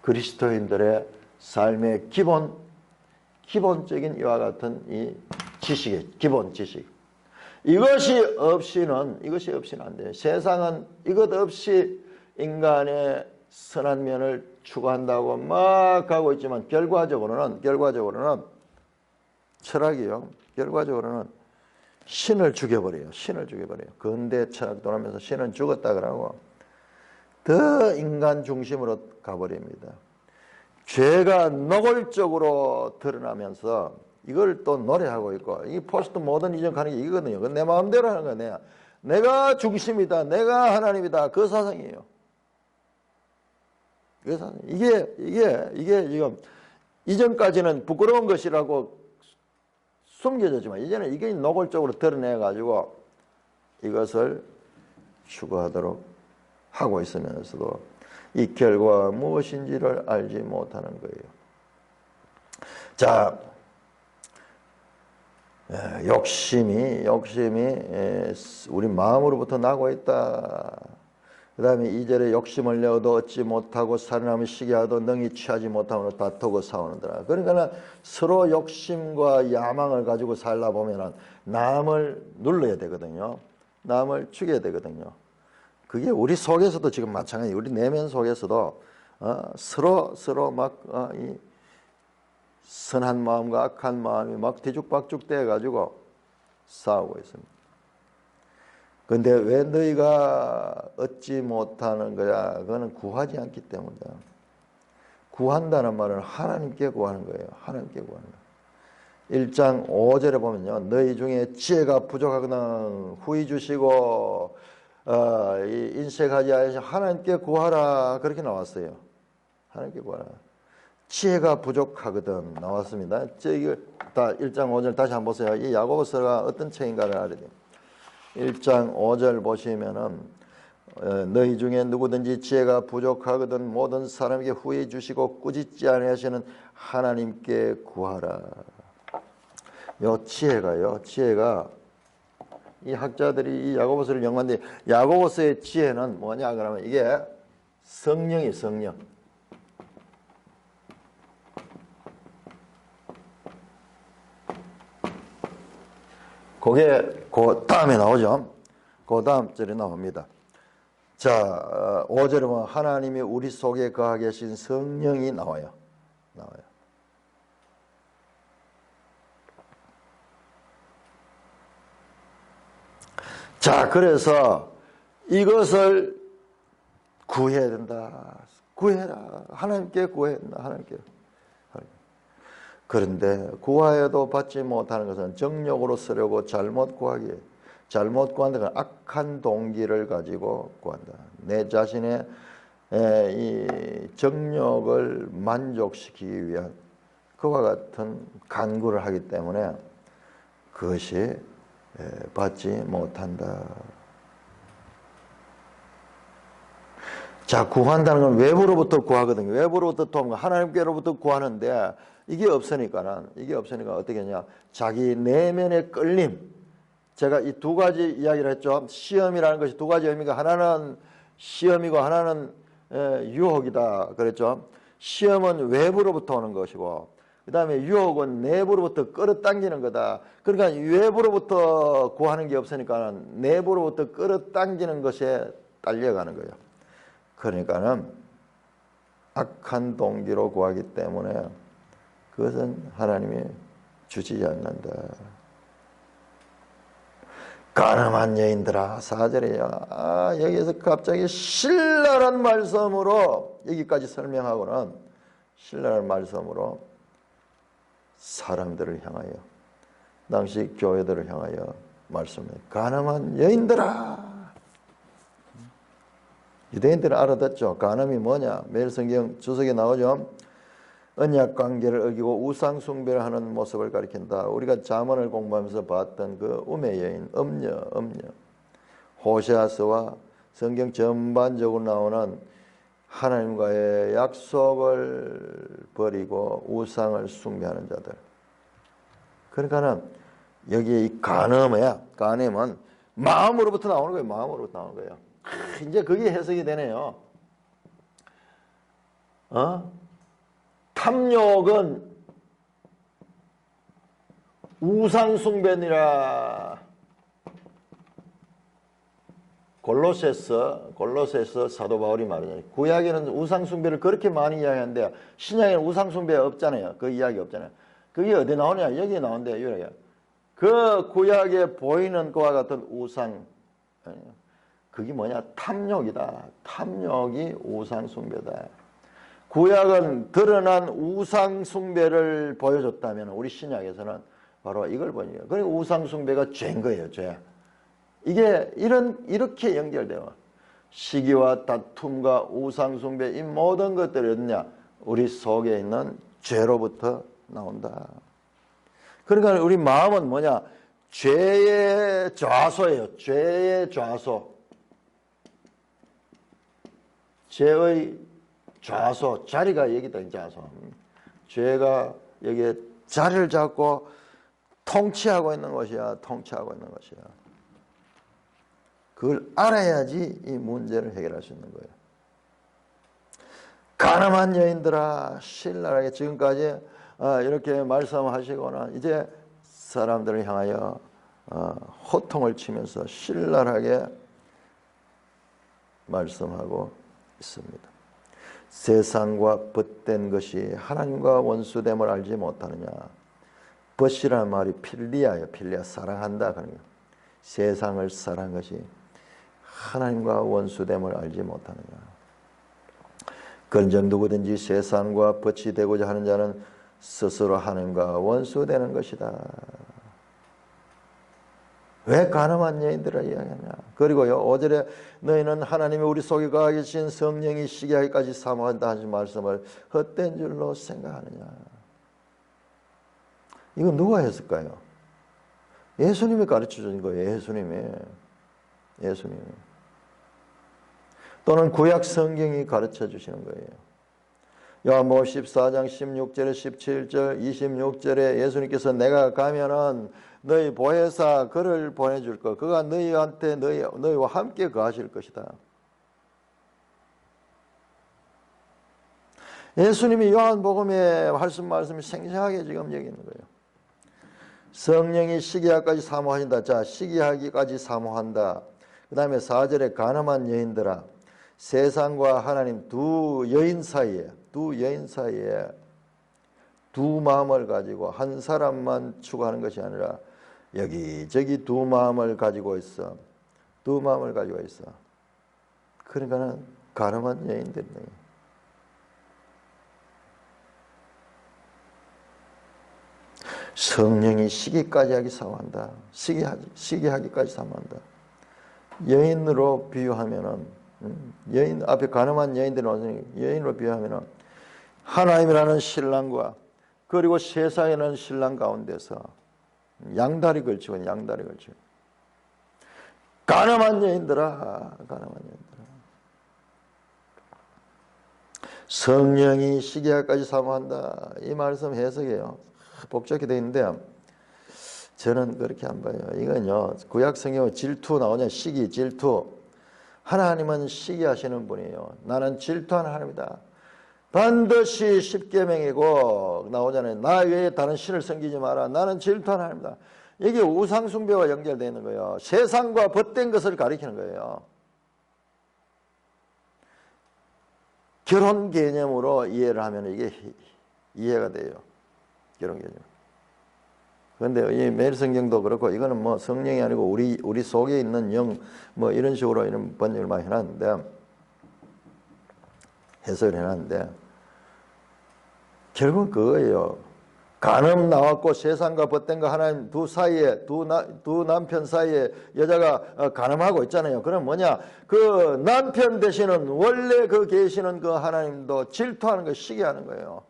그리스도인들의 삶의 기본적인 이와 같은 이 지식의 기본 지식, 이것이 없이는 안 돼요. 세상은 이것 없이 인간의 선한 면을 추구한다고 막 하고 있지만 결과적으로는 철학이요. 결과적으로는 신을 죽여버려요. 근대 철학도 하면서 신은 죽었다 그러고 더 인간 중심으로 가버립니다. 죄가 노골적으로 드러나면서 이걸 또 노래하고 있고, 이 포스트 모더니즘 가는 게 이거거든요. 그건 내 마음대로 하는 거야. 내가 중심이다. 내가 하나님이다. 그 사상이에요. 그 사상. 이게 지금 이전까지는 부끄러운 것이라고 숨겨졌지만 이제는 이게 노골적으로 드러내가지고 이것을 추구하도록 하고 있으면서도 이 결과가 무엇인지를 알지 못하는 거예요. 자, 욕심이 우리 마음으로부터 나고 있다. 그 다음에 2절에 욕심을 내어도 얻지 못하고 살인하며 시기하도 능히 취하지 못함으로 다투고 싸우는더라. 그러니까 서로 욕심과 야망을 가지고 살다 보면 남을 눌러야 되거든요. 남을 죽여야 되거든요. 그게 우리 속에서도 지금 마찬가지예요. 우리 내면 속에서도 서로 막 이 선한 마음과 악한 마음이 막 뒤죽박죽 돼가지고 싸우고 있습니다. 근데 왜 너희가 얻지 못하는 거야? 그거는 구하지 않기 때문이다. 구한다는 말은 하나님께 구하는 거예요. 하나님께 구하는 거예요. 1장 5절에 보면요. 너희 중에 지혜가 부족하거든 후히 주시고 인색하지 않으시 하나님께 구하라. 그렇게 나왔어요. 하나님께 구하라. 지혜가 부족하거든 나왔습니다. 이거 다 1장 5절 다시 한번 보세요. 이 야고보서가 어떤 책인가를 알아야 돼요. 1장 5절 보시면은 너희 중에 누구든지 지혜가 부족하거든 모든 사람에게 후히 주시고 꾸짖지 아니하시는 하나님께 구하라. 요 지혜가 이 학자들이 이 야고보서를 연구하는데 야고보서의 지혜는 뭐냐 그러면 이게 성령이 성령. 그게 그 다음에 나오죠. 그 다음 절에 나옵니다. 자, 5절에 보면 하나님이 우리 속에 거하 계신 성령이 나와요. 자, 그래서 이것을 구해야 된다. 구해라. 하나님께 구해야 된다. 하나님께. 그런데 구하여도 받지 못하는 것은 정욕으로 쓰려고 잘못 구한다는 건 악한 동기를 가지고 구한다. 내 자신의 이 정욕을 만족시키기 위한 그와 같은 간구를 하기 때문에 그것이 받지 못한다. 자, 구한다는 건 외부로부터 구하거든요. 외부로부터 도움, 하나님께로부터 구하는데 이게 없으니까 어떻게 하냐. 자기 내면의 끌림. 제가 이 두 가지 이야기를 했죠. 시험이라는 것이 두 가지 의미가 하나는 시험이고 하나는 유혹이다. 그랬죠. 시험은 외부로부터 오는 것이고 그 다음에 유혹은 내부로부터 끌어당기는 거다. 그러니까 외부로부터 구하는 게 없으니까 내부로부터 끌어당기는 것에 딸려가는 거예요. 그러니까는 악한 동기로 구하기 때문에 그것은 하나님이 주지 않는다. 가늠한 여인들아 4절이야. 여기에서 갑자기 신랄한 말씀으로 여기까지 설명하고는 신랄한 말씀으로 사람들을 향하여 당시 교회들을 향하여 말씀해. 가늠한 여인들아. 유대인들은 알아듣죠. 간음이 뭐냐. 매일 성경 주석에 나오죠. 언약 관계를 어기고 우상 숭배를 하는 모습을 가리킨다. 우리가 잠언을 공부하면서 봤던 그 우매 여인, 음녀. 호세아서와 성경 전반적으로 나오는 하나님과의 약속을 버리고 우상을 숭배하는 자들. 그러니까는 여기에 이 간음은 마음으로부터 나오는 거예요. 마음으로부터 나오는 거예요. 이제 그게 해석이 되네요. 탐욕은 우상숭배니라. 골로새서 사도 바울이 말이잖아요. 구약에는 우상숭배를 그렇게 많이 이야기하는데 신약에는 우상숭배 없잖아요. 그 이야기 없잖아요. 그게 어디 나오냐? 여기 나온대요. 유래가. 그 구약에 보이는 그와 같은 우상, 그게 뭐냐? 탐욕이다. 탐욕이 우상숭배다. 구약은 드러난 우상숭배를 보여줬다면 우리 신약에서는 바로 이걸 보니까. 그러니까 우상숭배가 죄인 거예요. 죄. 이게 이렇게 연결돼요. 시기와 다툼과 우상숭배 이 모든 것들이 어디냐? 우리 속에 있는 죄로부터 나온다. 그러니까 우리 마음은 뭐냐? 죄의 좌소예요. 죄의 좌소. 죄의 좌소. 자리가 여기다, 좌소. 죄가 여기에 자리를 잡고 통치하고 있는 것이야. 통치하고 있는 것이야. 그걸 알아야지 이 문제를 해결할 수 있는 거예요. 가늠한 여인들아, 신랄하게 지금까지 이렇게 말씀하시거나 이제 사람들을 향하여 호통을 치면서 신랄하게 말씀하고 있습니다. 세상과 벗된 것이 하나님과 원수됨을 알지 못하느냐. 벗이라는 말이 필리아예요. 필리아, 사랑한다 그런 거. 세상을 사랑한 것이 하나님과 원수됨을 알지 못하느냐. 그런즉 누구든지 세상과 벗이 되고자 하는 자는 스스로 하나님과 원수되는 것이다. 왜 가늠한 여인들을 이야기하냐. 그리고요 5절에 너희는 하나님이 우리 속에 거하 계신 성령이 시기하기까지 사모한다 하신 말씀을 헛된 줄로 생각하느냐. 이거 누가 했을까요? 예수님이 가르쳐 준 거예요. 예수님이. 또는 구약 성경이 가르쳐 주시는 거예요. 요한복음 14장 16절에 17절 26절에 예수님께서 내가 가면은 너희 보혜사 그를 보내줄 것, 그가 너희한테 너희와 함께 거하실 것이다. 예수님이 요한복음에 하신 말씀이 생생하게 지금 여기 있는 거예요. 성령이 시기하기까지 사모하신다. 자, 시기하기까지 사모한다. 그 다음에 4절에 가늠한 여인들아, 세상과 하나님 두 여인 사이에 두 마음을 가지고 한 사람만 추구하는 것이 아니라 여기저기 두 마음을 가지고 있어. 그러니까는 가늠한 여인들이네. 성령이 시기까지 사모한다. 시기하기까지 사모한다. 여인으로 비유하면은 여인 앞에 가늠한 여인들은 여인으로 비유하면은 하나님이라는 신랑과 그리고 세상이라는 신랑 가운데서 양다리 걸치고 가늠한 여인들아. 성령이 시기하기까지 사모한다. 이 말씀 해석이에요. 복잡하게 되어 있는데 저는 그렇게 안 봐요. 이건요 구약 성경에 질투 나오냐. 시기, 질투. 하나님은 시기하시는 분이에요. 나는 질투하는 하나님이다. 반드시 십계명이고 나오잖아요. 나 외에 다른 신을 섬기지 마라. 나는 질투하는 하나님이다. 이게 우상숭배와 연결되어 있는 거예요. 세상과 벗된 것을 가리키는 거예요. 결혼 개념으로 이해를 하면 이게 이해가 돼요. 결혼 개념. 그런데 이 매일성경도 그렇고 이거는 뭐 성령이 아니고 우리 속에 있는 영 뭐 이런 식으로 이런 번역을 많이 해석을 해놨는데 결국은 그거예요. 간음 나왔고 세상과 벗된 거 하나님 두 남편 사이에 여자가 간음하고 있잖아요. 그럼 뭐냐? 그 남편 되시는 원래 그 계시는 그 하나님도 질투하는 거, 시기하는 거예요.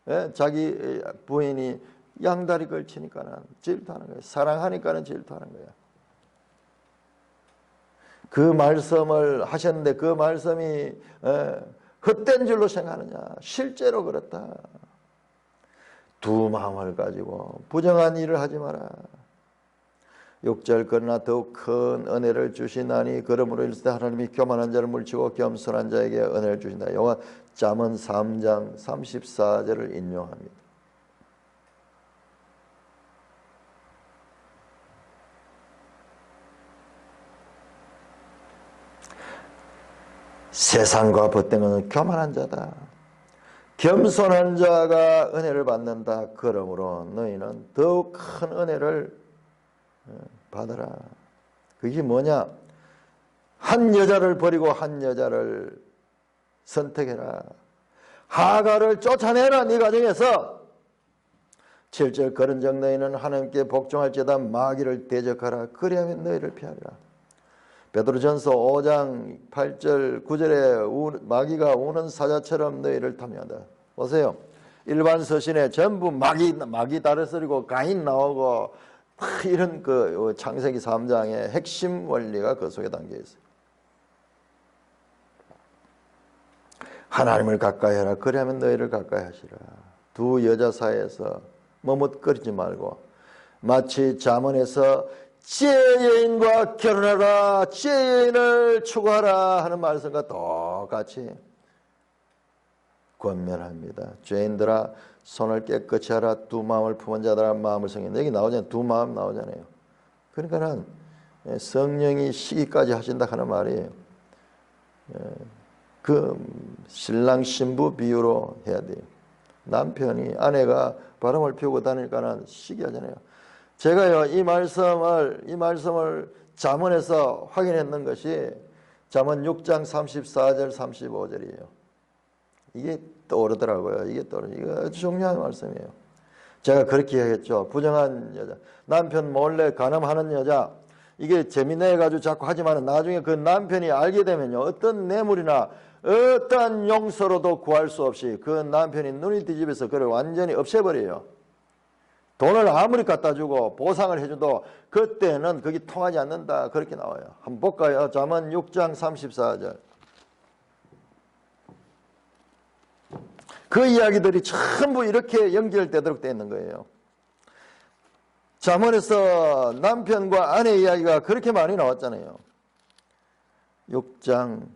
예? 자기 부인이 양다리 걸치니까는 질투하는 거예요. 사랑하니까는 질투하는 거예요. 그 말씀을 하셨는데 그 말씀이 헛된 줄로 생각하느냐. 실제로 그렇다. 두 마음을 가지고 부정한 일을 하지 마라. 6절 그러나 더욱 큰 은혜를 주시나니 그러므로 일세 하나님이 교만한 자를 물리치고 겸손한 자에게 은혜를 주신다. 요한 잠언 3장 34절을 인용합니다. 세상과 벗된 것은 교만한 자다. 겸손한 자가 은혜를 받는다. 그러므로 너희는 더욱 큰 은혜를 받으라. 그게 뭐냐? 한 여자를 버리고 한 여자를 선택해라. 하가를 쫓아내라. 네 가정에서. 7절 그런즉 너희는 하나님께 복종할지어다 마귀를 대적하라. 그리하면 너희를 피하리라. 베드로전서 5장 8절 9절에 마귀가 우는 사자처럼 너희를 탐욕한다. 보세요. 일반 서신에 전부 마귀 다르서리고 가인 나오고 이런 그 창세기 3장의 핵심 원리가 그 속에 담겨 있어요. 하나님을 가까이 하라. 그리하면 너희를 가까이 하시라. 두 여자 사이에서 머뭇거리지 말고 마치 잠언에서 지혜의 여인과 결혼하라, 지혜의 여인을 추구하라 하는 말씀과 똑같이 권면합니다. 죄인들아 손을 깨끗이 하라. 두 마음을 품은 자들아 마음을 성인. 여기 나오잖아요. 두 마음 나오잖아요. 그러니까는 성령이 시기까지 하신다 하는 말이에요. 그 신랑 신부 비유로 해야 돼요. 남편이 아내가 바람을 피우고 다니니까는 시기하잖아요. 제가요 이 말씀을 잠언에서 확인했는 것이 잠언 6장 34절 35절이에요. 이게 떠오르더라고요. 이거 아주 중요한 말씀이에요. 제가 그렇게 얘기했죠. 부정한 여자, 남편 몰래 간음하는 여자, 이게 재미내가지고 자꾸 하지만 나중에 그 남편이 알게 되면요, 어떤 뇌물이나 어떠한 용서로도 구할 수 없이 그 남편이 눈이 뒤집어서 그를 완전히 없애버려요. 돈을 아무리 갖다 주고 보상을 해줘도 그때는 그게 통하지 않는다. 그렇게 나와요. 한번 볼까요? 잠언 6장 34절. 그 이야기들이 전부 이렇게 연결되도록 되어 있는 거예요. 잠언에서 남편과 아내 이야기가 그렇게 많이 나왔잖아요. 6장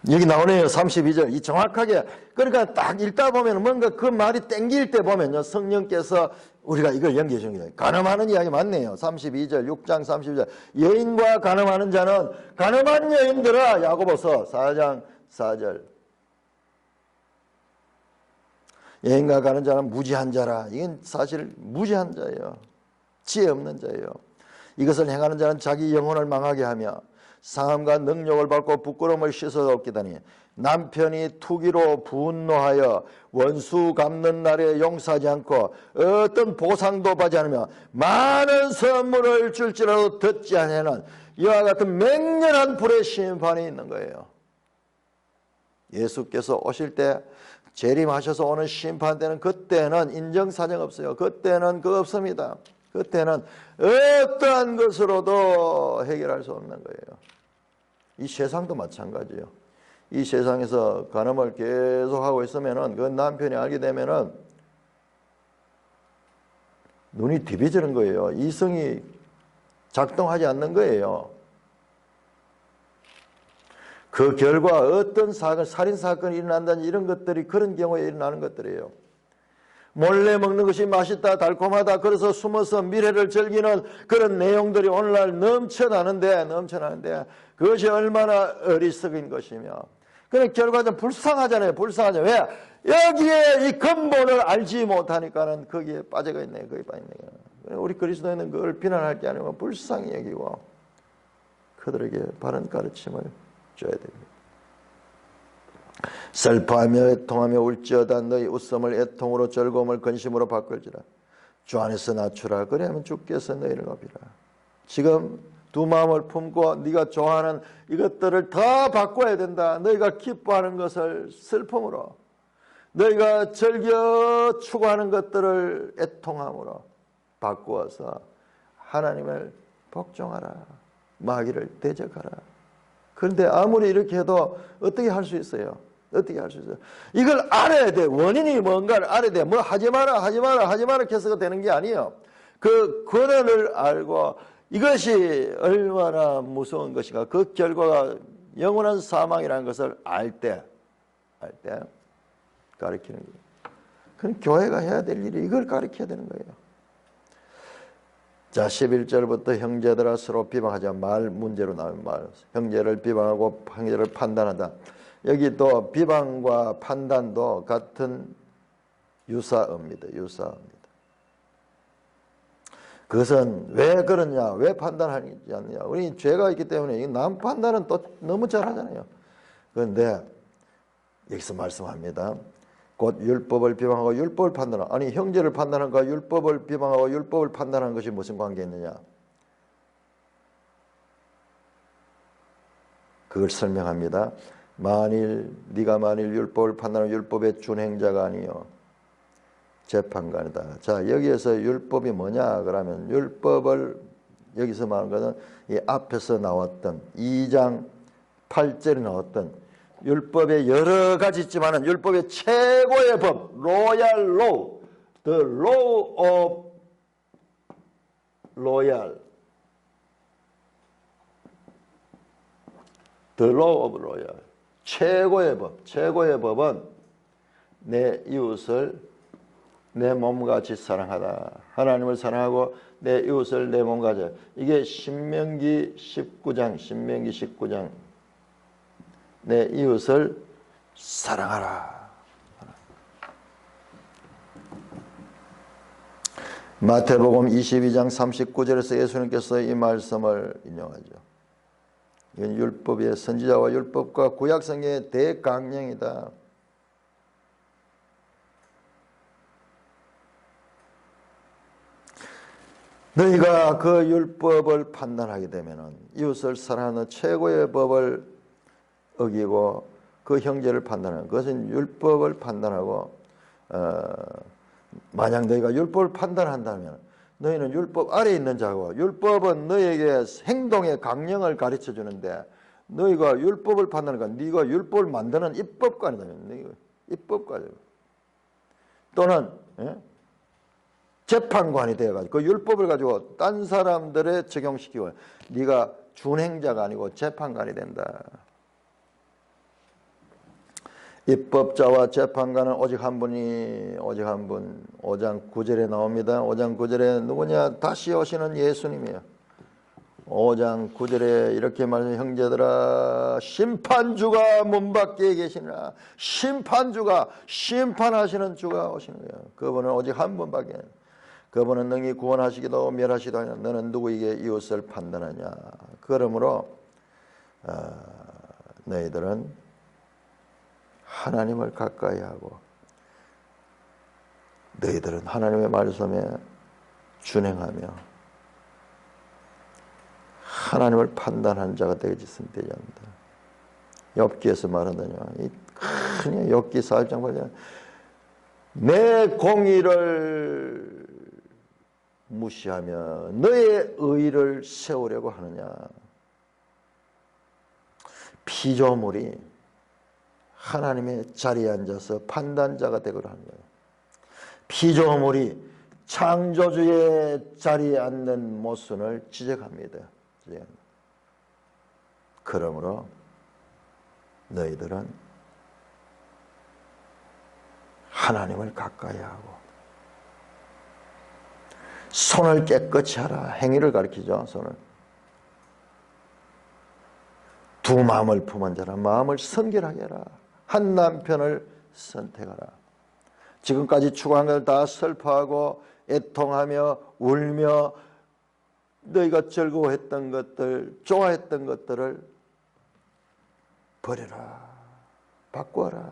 여기 나오네요. 32절. 이 정확하게 그러니까 딱 읽다 보면 뭔가 그 말이 땡길 때 보면요, 성령께서 우리가 이걸 연기해 주는 거예요. 간음하는 이야기 맞네요. 32절 6장 32절 여인과 간음하는 자는 간음한 여인들아. 야고보서 4장 4절 여인과 가는 자는 무지한 자라. 이건 사실 무지한 자예요. 지혜 없는 자예요. 이것을 행하는 자는 자기 영혼을 망하게 하며 상함과 능력을 받고 부끄러움을 씻어 얻기다니 남편이 투기로 분노하여 원수 갚는 날에 용서하지 않고 어떤 보상도 받지 않으며 많은 선물을 줄지라도 듣지 않으면 이와 같은 맹렬한 불의 심판이 있는 거예요. 예수께서 오실 때 재림하셔서 오는 심판 때는 그때는 인정사정 없어요. 그때는 그거 없습니다. 그때는 어떠한 것으로도 해결할 수 없는 거예요. 이 세상도 마찬가지예요. 이 세상에서 간음을 계속 하고 있으면은 그 남편이 알게 되면은 눈이 뒤비지는 거예요. 이성이 작동하지 않는 거예요. 그 결과 어떤 사건, 살인사건이 일어난다든지 이런 것들이 그런 경우에 일어나는 것들이에요. 몰래 먹는 것이 맛있다, 달콤하다, 그래서 숨어서 미래를 즐기는 그런 내용들이 오늘날 넘쳐나는데 그것이 얼마나 어리석인 것이며, 그런 결과는 불쌍하잖아요. 불쌍하죠. 왜? 여기에 이 근본을 알지 못하니까는 거기에 빠져가 있네요. 거기에 빠져 있네요. 우리 그리스도인은 그걸 비난할 게 아니고 불쌍히 여기고 그들에게 바른 가르침을 줘야 됩니다. 슬퍼하며 애통하며 울지어다. 너희 웃음을 애통으로 즐거움을 근심으로 바꿀지라. 주 안에서 낮추라. 그래야면 주께서 너희를 높이라. 지금 두 마음을 품고 네가 좋아하는 이것들을 다 바꿔야 된다. 너희가 기뻐하는 것을 슬픔으로, 너희가 즐겨 추구하는 것들을 애통함으로 바꾸어서 하나님을 복종하라. 마귀를 대적하라. 그런데 아무리 이렇게 해도 어떻게 할 수 있어요? 어떻게 할 수 있어요? 이걸 알아야 돼. 원인이 뭔가를 알아야 돼. 뭐 하지 마라 해서가 되는 게 아니에요. 그 권한을 알고 이것이 얼마나 무서운 것인가. 그 결과가 영원한 사망이라는 것을 알 때 가르치는 거예요. 그건 교회가 해야 될 일이 이걸 가르쳐야 되는 거예요. 자, 11절부터 형제들아 서로 비방하자. 말 문제로 나오는 말. 형제를 비방하고 형제를 판단하다. 여기 또 비방과 판단도 같은 유사어입니다. 유사어입니다. 그것은 왜 그러냐, 왜 판단하지 않느냐. 우리 죄가 있기 때문에 남 판단은 또 너무 잘하잖아요. 그런데 여기서 말씀합니다. 곧 율법을 비방하고 율법을 판단하고, 아니 형제를 판단하는 것과 율법을 비방하고 율법을 판단하는 것이 무슨 관계 있느냐. 그걸 설명합니다. 네가 만일 율법을 판단하는 율법의 준행자가 아니요 재판관이다. 자, 여기에서 율법이 뭐냐 그러면 율법을 여기서 말하는 것은 이 앞에서 나왔던 2장 8절에 나왔던 율법의 여러 가지 있지만은 율법의 최고의 법, 로얄 로우, the law of loyal, the law of loyal, 최고의 법, 최고의 법은 내 이웃을 내 몸같이 사랑하다. 하나님을 사랑하고 내 이웃을 내 몸같이. 이게 신명기 19장 내 이웃을 사랑하라. 마태복음 22장 39절에서 예수님께서 이 말씀을 인용하죠. 이건 율법의 선지자와 율법과 구약성경의 대강령이다. 너희가 그 율법을 판단하게 되면은 이웃을 사랑하는 최고의 법을 어기고 그 형제를 판단하는 그것은 율법을 판단하고 만약 너희가 율법을 판단한다면 너희는 율법 아래에 있는 자고 율법은 너희에게 행동의 강령을 가르쳐 주는데 너희가 율법을 판단하니까 네가 율법을 만드는 입법관이다. 입법관 또는 재판관이 되어가지고 그 율법을 가지고 딴 사람들에 적용시키고 네가 준행자가 아니고 재판관이 된다. 입법자와 재판관은 오직 한 분이 오직 한 분. 5장 9절에 나옵니다. 5장 9절에 누구냐? 다시 오시는 예수님이에요. 5장 9절에 이렇게 말해요. 형제들아 심판주가 문 밖에 계시니라. 심판주가 심판하시는 주가 오시는 거예요. 그분은 오직 한 분밖에. 그분은 능히 구원하시기도 하고 멸하시기도 하냐. 너는 누구에게 이웃을 판단하냐. 그러므로 너희들은 하나님을 가까이 하고 너희들은 하나님의 말씀에 준행하며 하나님을 판단하는 자가 되어지면 되지 않는다. 욥기에서 말하더냐. 이 큰 욥기 4장 보면 내 공의를 무시하며 너의 의를 세우려고 하느냐. 피조물이 하나님의 자리에 앉아서 판단자가 되고자 하는 거예요. 피조물이 창조주의 자리에 앉는 모순을 지적합니다. 그러므로 너희들은 하나님을 가까이 하고 손을 깨끗이 하라. 행위를 가리키죠. 손을. 두 마음을 품은 자라. 마음을 성결하게 하라. 한 남편을 선택하라. 지금까지 추구한 걸 다 슬퍼하고 애통하며 울며 너희가 즐거워했던 것들, 좋아했던 것들을 버려라. 바꾸어라.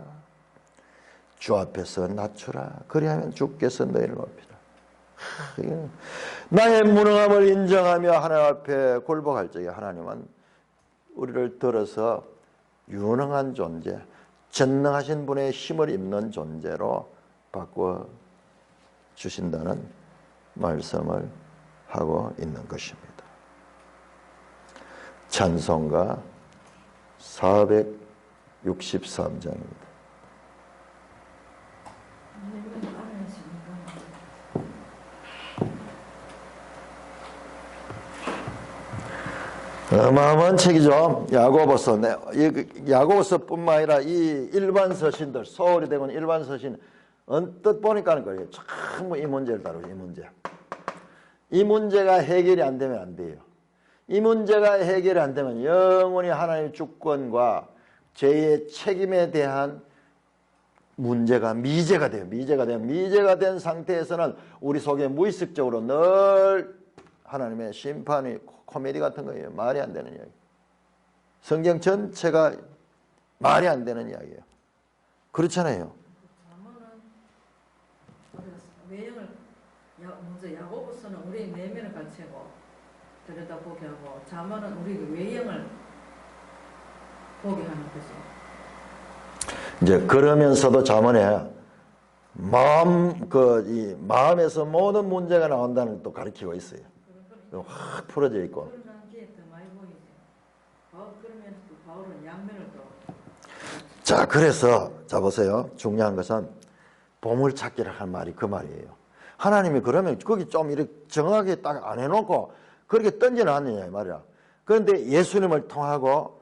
주 앞에서 낮추라. 그리하면 주께서 너희를 높이라. 나의 무능함을 인정하며 하나님 앞에 굴복할 적에 하나님은 우리를 들어서 유능한 존재, 전능하신 분의 힘을 입는 존재로 바꾸어 주신다는 말씀을 하고 있는 것입니다. 찬송가 463장입니다. 어마어마한 책이죠. 야고보서. 야고보서뿐만 아니라 이 일반 서신들, 소홀히 되고 일반 서신 언뜻 보니까 그래요. 전부 이 문제를 다루죠. 이 문제. 이 문제가 해결이 안 되면 안 돼요. 이 문제가 해결이 안 되면 영원히 하나님의 주권과 죄의 책임에 대한 문제가 미제가 돼요. 미제가 된 상태에서는 우리 속에 무의식적으로 늘 하나님의 심판이 코미디 같은 거예요. 말이 안 되는 이야기. 성경 전체가 말이 안 되는 이야기예요. 그렇잖아요. 자문은 외형을 먼저 야고보서는 우리 내면을 가르치고 들여다보게 하고 자문은 우리 외형을 보게 하는 거죠. 이제 그러면서도 자문에 마음에서 모든 문제가 나온다는 것도 가르치고 있어요. 확 풀어져 있고. 그런 단계에 더 많이 보이죠. 그러면 또 바울은 양면을 또. 자, 그래서 자 보세요. 중요한 것은 보물찾기라 한 말이 그 말이에요. 하나님이 그러면 거기 좀 이렇게 정확하게 딱 안 해놓고 그렇게 던져놨느냐 이 말이야. 그런데 예수님을 통하고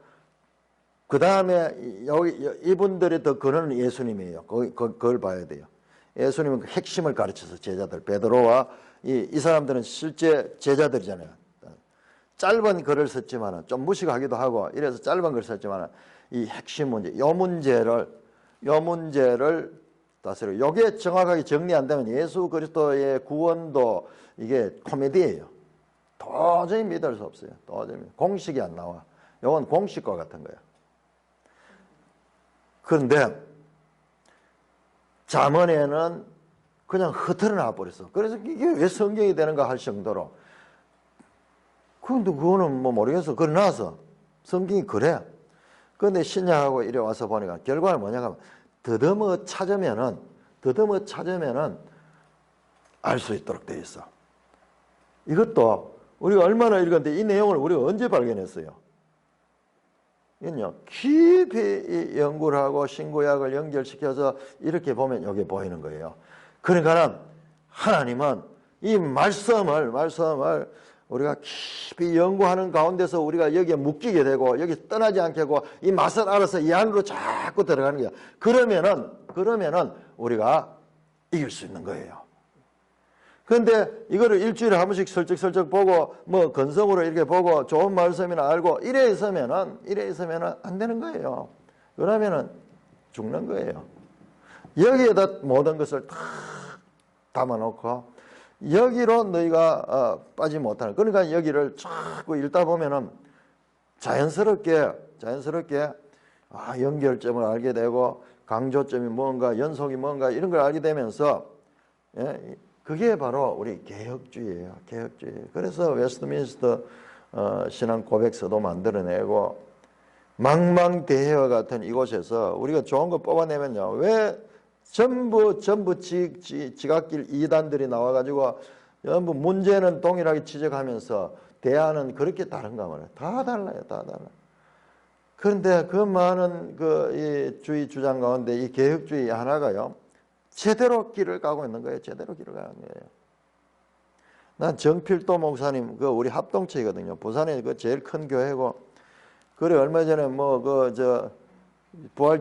그 다음에 여기 이분들이 더 근원은 예수님이에요. 그걸 봐야 돼요. 예수님은 그 핵심을 가르쳐서 제자들 베드로와 이 사람들은 실제 제자들이잖아요. 짧은 글을 썼지만 좀 무식하기도 하고 이래서 짧은 글을 썼지만 이 핵심 문제, 요 문제를 다스려. 요게 정확하게 정리 안 되면 예수 그리스도의 구원도 이게 코미디예요. 도저히 믿을 수 없어요. 도저히 공식이 안 나와. 요건 공식과 같은 거예요. 그런데 잠언에는 그냥 흩어져 나와버렸어. 그래서 이게 왜 성경이 되는가 할 정도로. 근데 그거는 뭐 모르겠어. 그래 놔서 성경이 그래. 그런데 신약하고 이래 와서 보니까 결과는 뭐냐 하면 더듬어 찾으면은 알 수 있도록 되어 있어. 이것도 우리가 얼마나 읽었는데 이 내용을 우리가 언제 발견했어요? 이건요, 깊이 연구를 하고 신구약을 연결시켜서 이렇게 보면 여기 보이는 거예요. 그러니까 하나님은 이 말씀을 우리가 깊이 연구하는 가운데서 우리가 여기에 묶이게 되고 여기 떠나지 않게 하고 이 맛을 알아서 이 안으로 자꾸 들어가는 거야. 그러면은 우리가 이길 수 있는 거예요. 그런데 이거를 일주일에 한 번씩 슬쩍슬쩍 보고 뭐 건성으로 이렇게 보고 좋은 말씀이나 알고 이래 있으면은 안 되는 거예요. 그러면은 죽는 거예요. 여기에다 모든 것을 다 담아놓고 여기로 너희가 빠지 못하는. 그러니까 여기를 자꾸 읽다 보면은 자연스럽게 연결점을 알게 되고 강조점이 뭔가 연속이 뭔가 이런 걸 알게 되면서 그게 바로 우리 개혁주의예요. 개혁주의. 그래서 웨스트민스터 신앙 고백서도 만들어내고 망망대해와 같은 이곳에서 우리가 좋은 거 뽑아내면요. 왜 전부 지각길 이단들이 나와가지고 전부 문제는 동일하게 지적하면서 대안은 그렇게 다른가 말이에요. 다 달라요. 그런데 그 많은 이 주의 주장 가운데 이 개혁주의 하나가요. 제대로 길을 가고 있는 거예요. 제대로 길을 가는 거예요. 난 정필도 목사님, 우리 합동체거든요. 부산에 제일 큰 교회고, 그래, 얼마 전에 부활